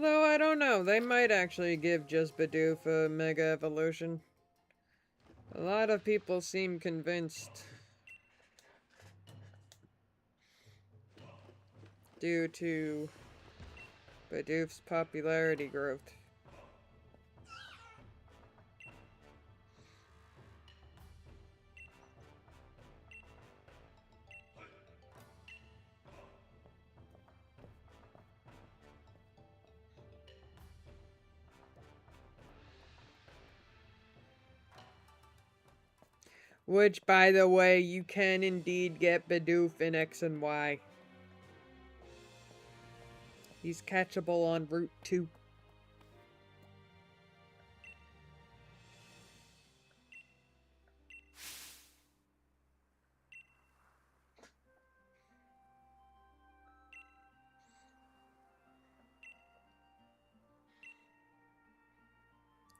Although, I don't know. They might actually give just Bidoof a Mega Evolution. A lot of people seem convinced. Due to Bidoof's popularity growth. Which, by the way, you can indeed get Bidoof in X and Y. He's catchable on Route 2.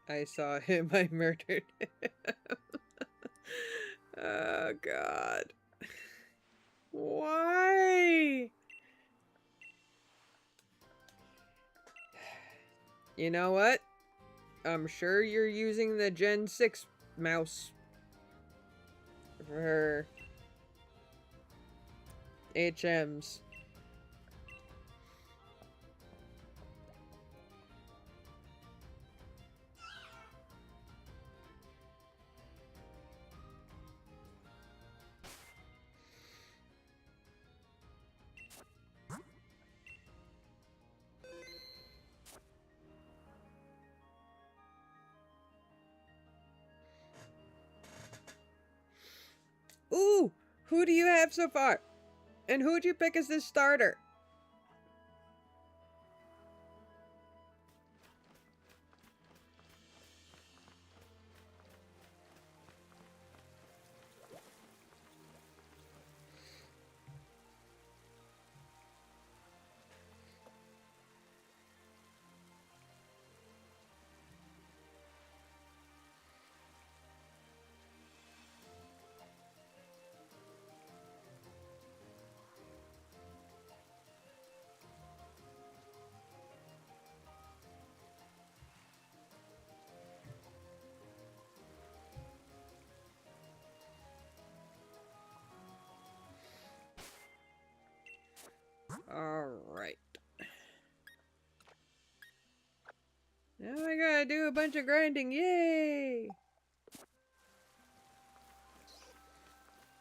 I saw him, I murdered him. Oh, God. Why? You know what? I'm sure you're using the Gen 6 mouse for HMs. Ooh! Who do you have so far? And who'd you pick as this starter? Alright. Now I gotta do a bunch of grinding, yay!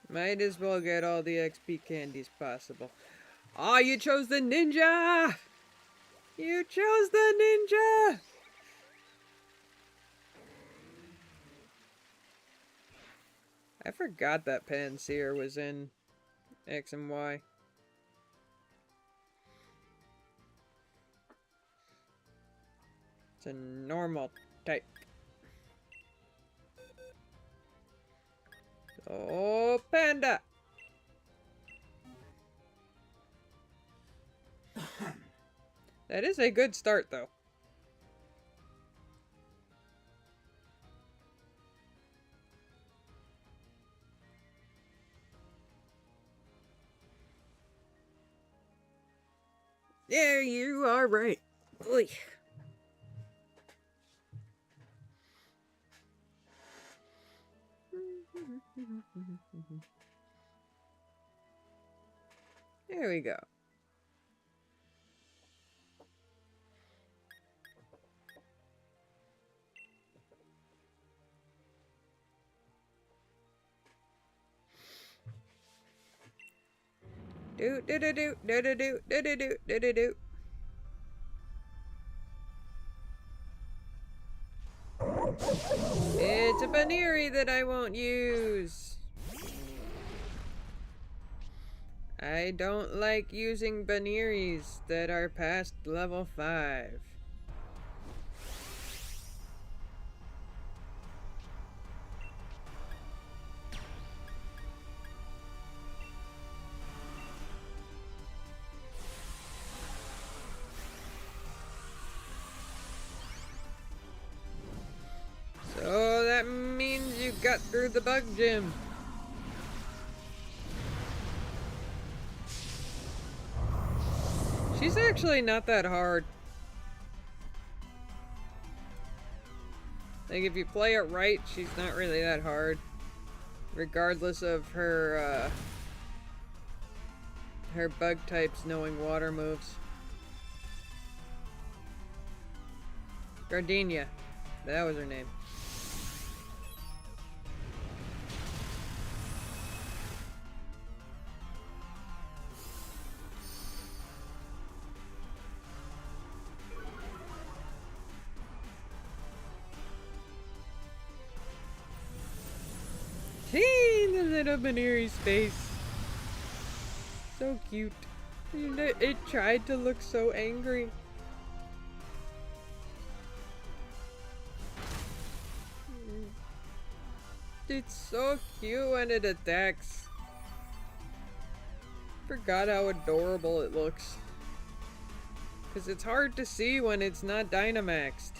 Might as well get all the XP candies possible. Aw, you chose the ninja! You chose the ninja! I forgot that Panseer was in X and Y. It's a normal type. Oh, Panda! That is a good start, though. Yeah, you are right. Oy. There we go. Do do do do do do do do do do do do. It's a Baneri that I won't use. I don't like using Baneris that are past level 5. So that means you got through the bug gym. She's actually not that hard. Like, if you play it right, she's not really that hard. Regardless of her, her bug types knowing water moves. Gardenia. That was her name. The little Maniri space. So cute. And it tried to look so angry. It's so cute when it attacks. Forgot how adorable it looks. Because it's hard to see when it's not Dynamaxed.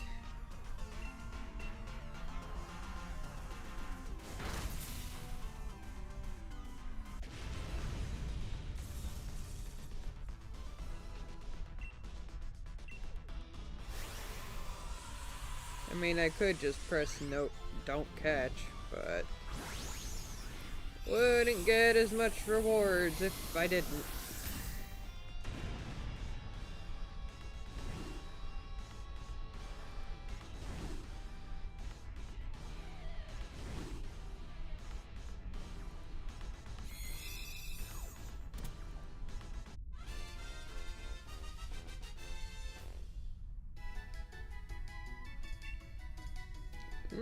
I mean, I could just press note, don't catch, but wouldn't get as much rewards if I didn't.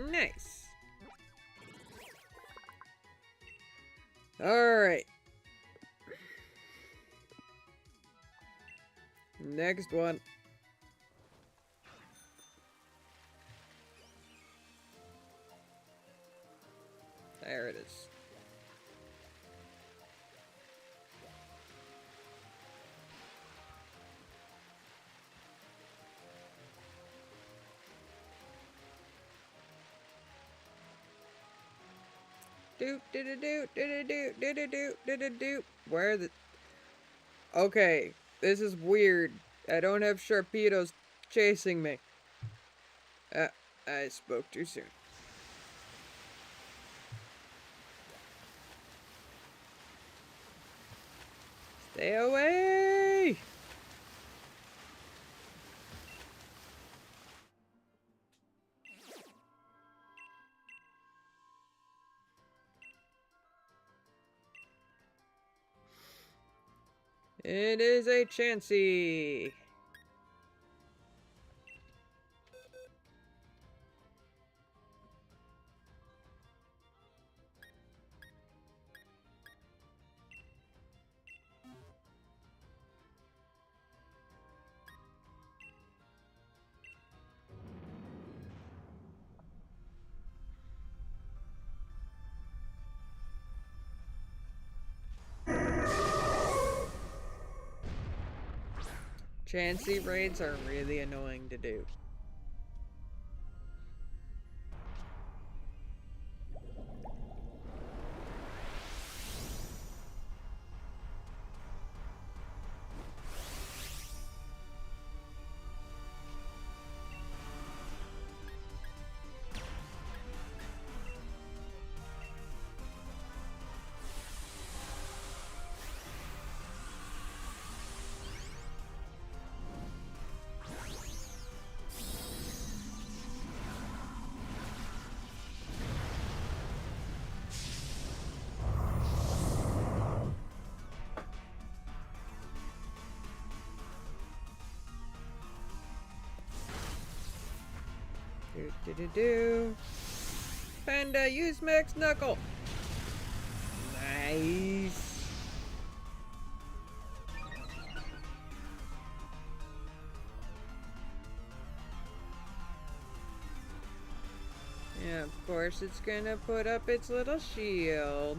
Nice. Alright. Next one. There it is. Do. Where the... Okay, this is weird. I don't have Sharpedos chasing me. I spoke too soon. Stay away! It is a Chansey. Chansey raids are really annoying to do. Do. Panda, use Max Knuckle. Nice. Yeah, of course it's gonna put up its little shield.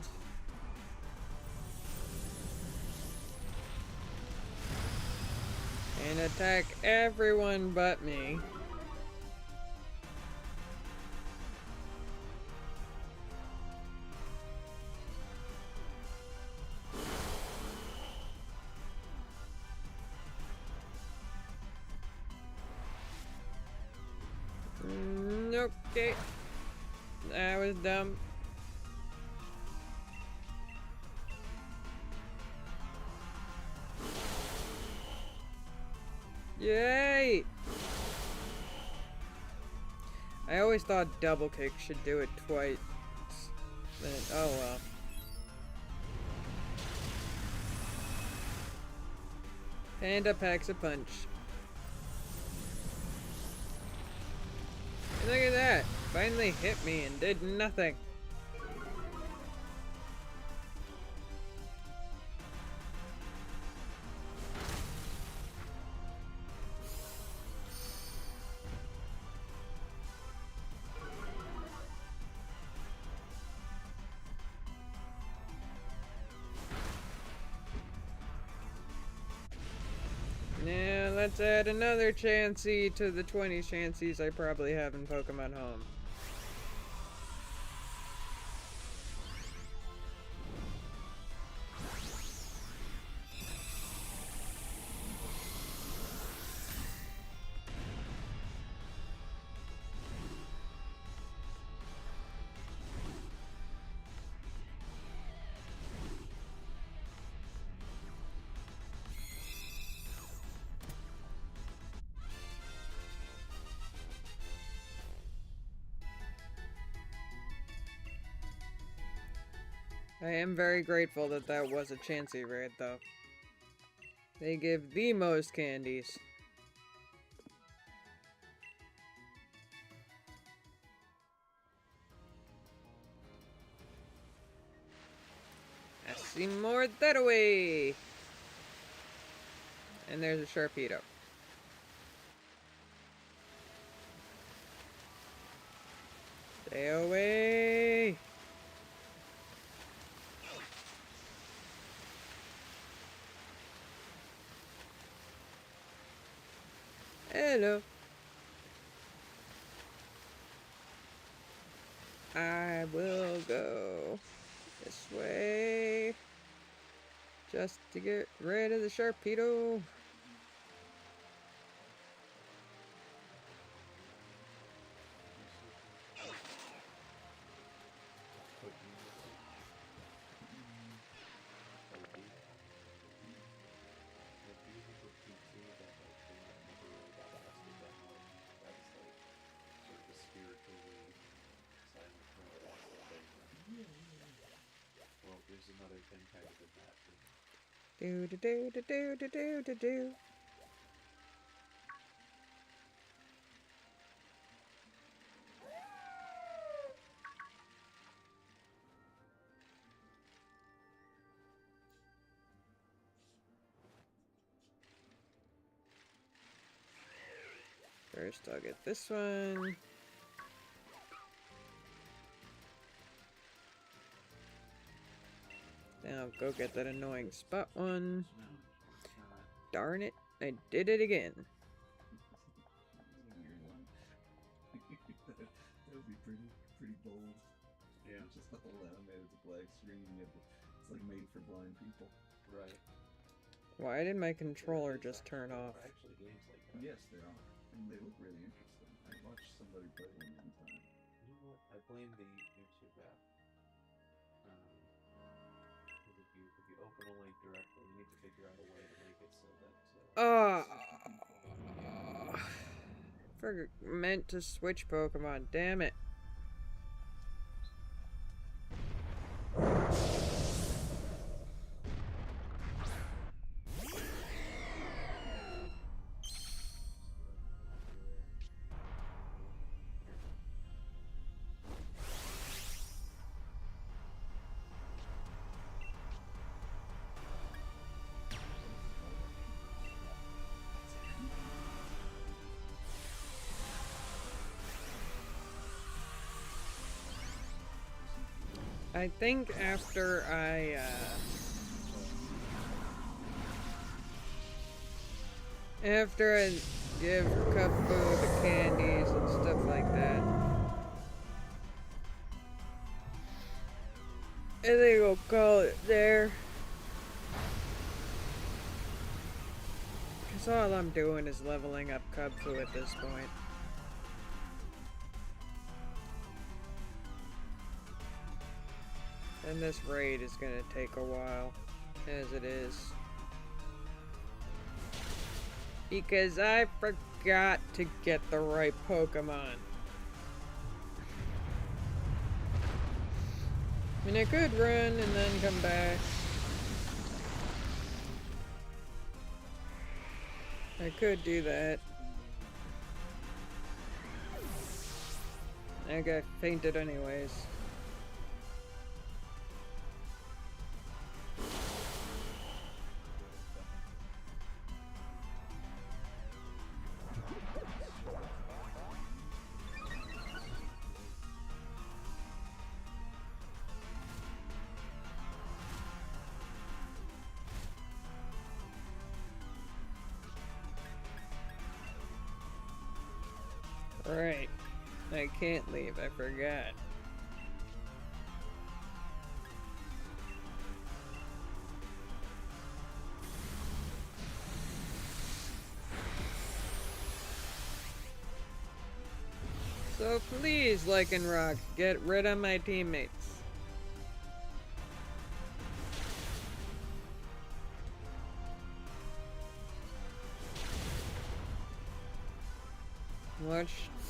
And attack everyone but me. Nope. Okay. That was dumb. Yay! I always thought double kick should do it twice. Then, oh well. Panda packs a punch. And look at that! Finally hit me and did nothing. Now let's add another Chansey to the 20 Chanseys I probably have in Pokemon Home. I am very grateful that that was a Chansey raid, though. They give the most candies. I see more that away. And there's a Sharpedo. Stay away. Hello. I will go this way just to get rid of the Sharpedo.
Another thing kind of in that.
Do do do do do do do do do. First, I'll get this one. Then I'll go get that annoying spot one. Darn it, I did it again.
That would be pretty bold. Yeah. Just the whole animated black screen. It's like made for blind people.
Right.
Why did my controller just turn off?
Actually, games like that.
Yes, they are. And they look really interesting. I watched somebody play one time.
You know what? I blame the YouTube app. If you open a link directly, you need to figure out a way to make it so that.
Meant to switch Pokemon, damn it. I think after I give Cubbo the candies and stuff like that, I think we'll call it there. Because all I'm doing is leveling up Cubbo at this point. And this raid is gonna take a while, as it is. Because I forgot to get the right Pokemon. I mean, I could run and then come back. I could do that. I got fainted anyways. Right. I can't leave, I forgot. So please, Lycanroc, get rid of my teammates.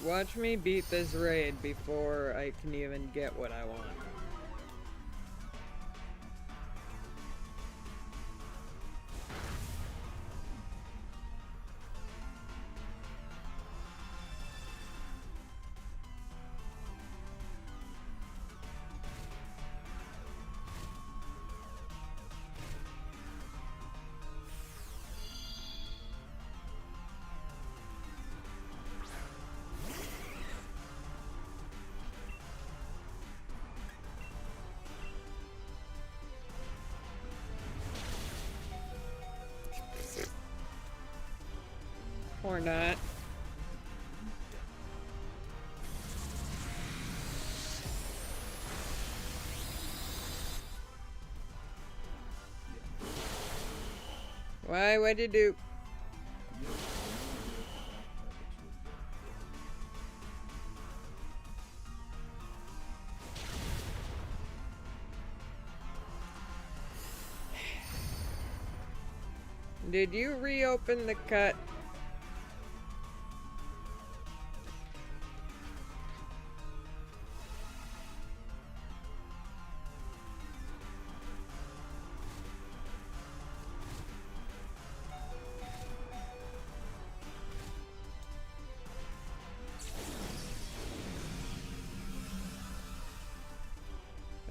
Watch me beat this raid before I can even get what I want. Or not. Why? What'd you do? Did you reopen the cut?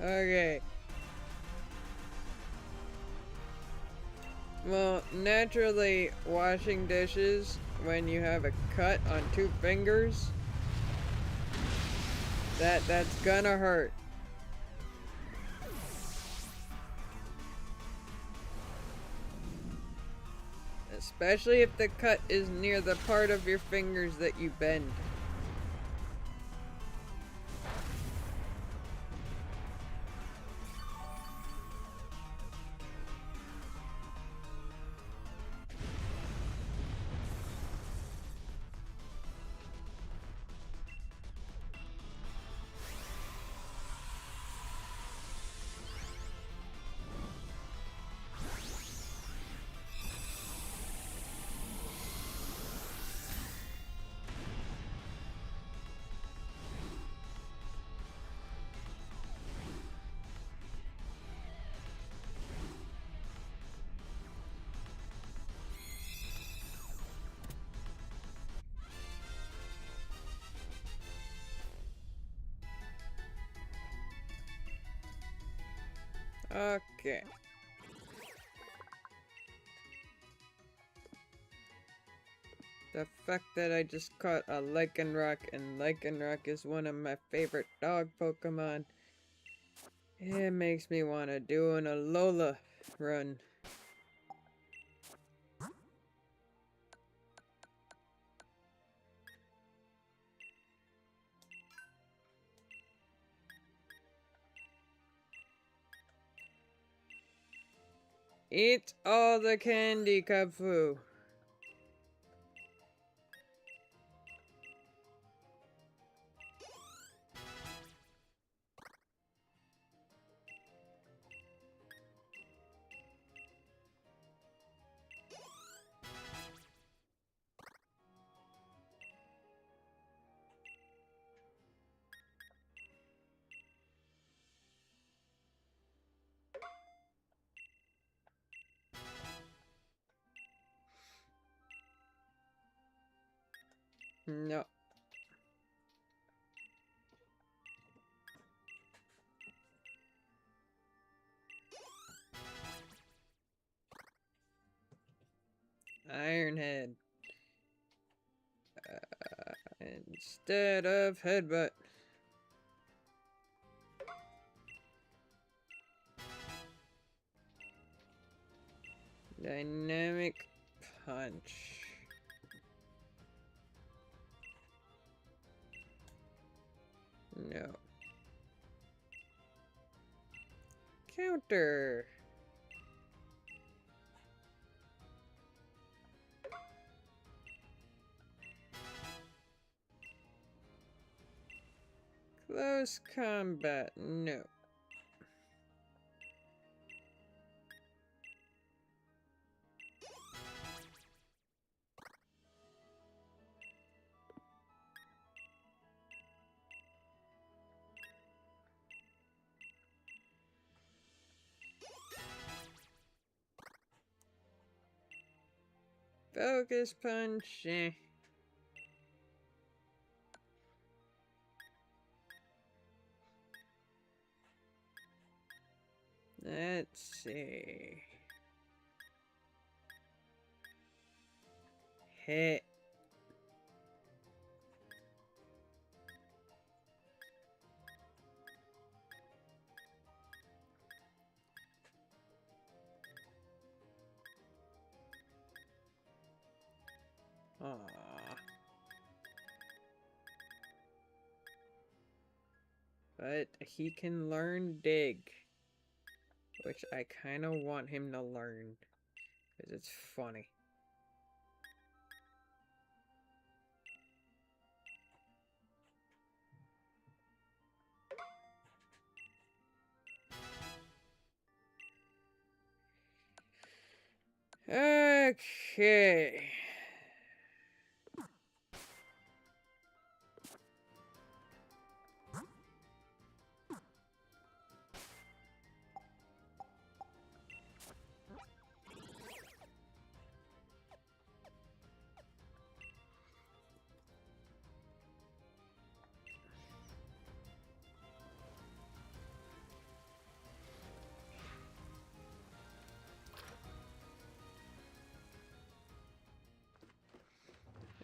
Okay. Well, naturally, washing dishes when you have a cut on 2 fingers, that's gonna hurt. Especially if the cut is near the part of your fingers that you bend. Okay. The fact that I just caught a Lycanroc, and Lycanroc is one of my favorite dog Pokemon, it makes me want to do an Alola run. Eat all the candy, Kafu. No. Ironhead. Instead of headbutt. Dynamic punch. No. Counter. Close combat. No. Focus punch. Eh. Let's see. Hit. Aww. But he can learn dig. Which I kind of want him to learn. Because it's funny. Okay.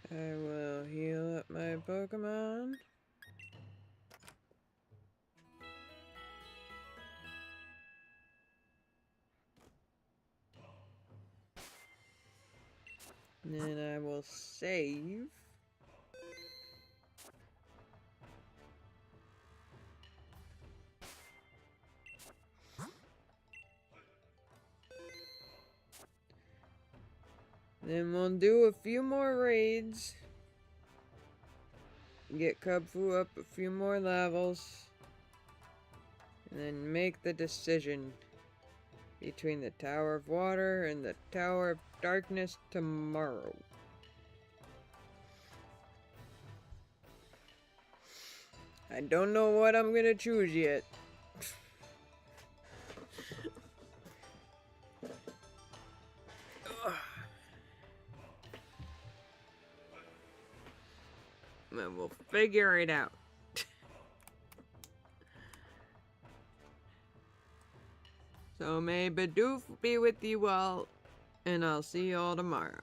I will heal up my Pokemon. And then I will save. Then we'll do a few more raids. Get Kubfu up a few more levels. And then make the decision between the Tower of Water and the Tower of Darkness tomorrow. I don't know what I'm gonna choose yet. And we'll figure it out. So may Bidoof be with you all, and I'll see you all tomorrow.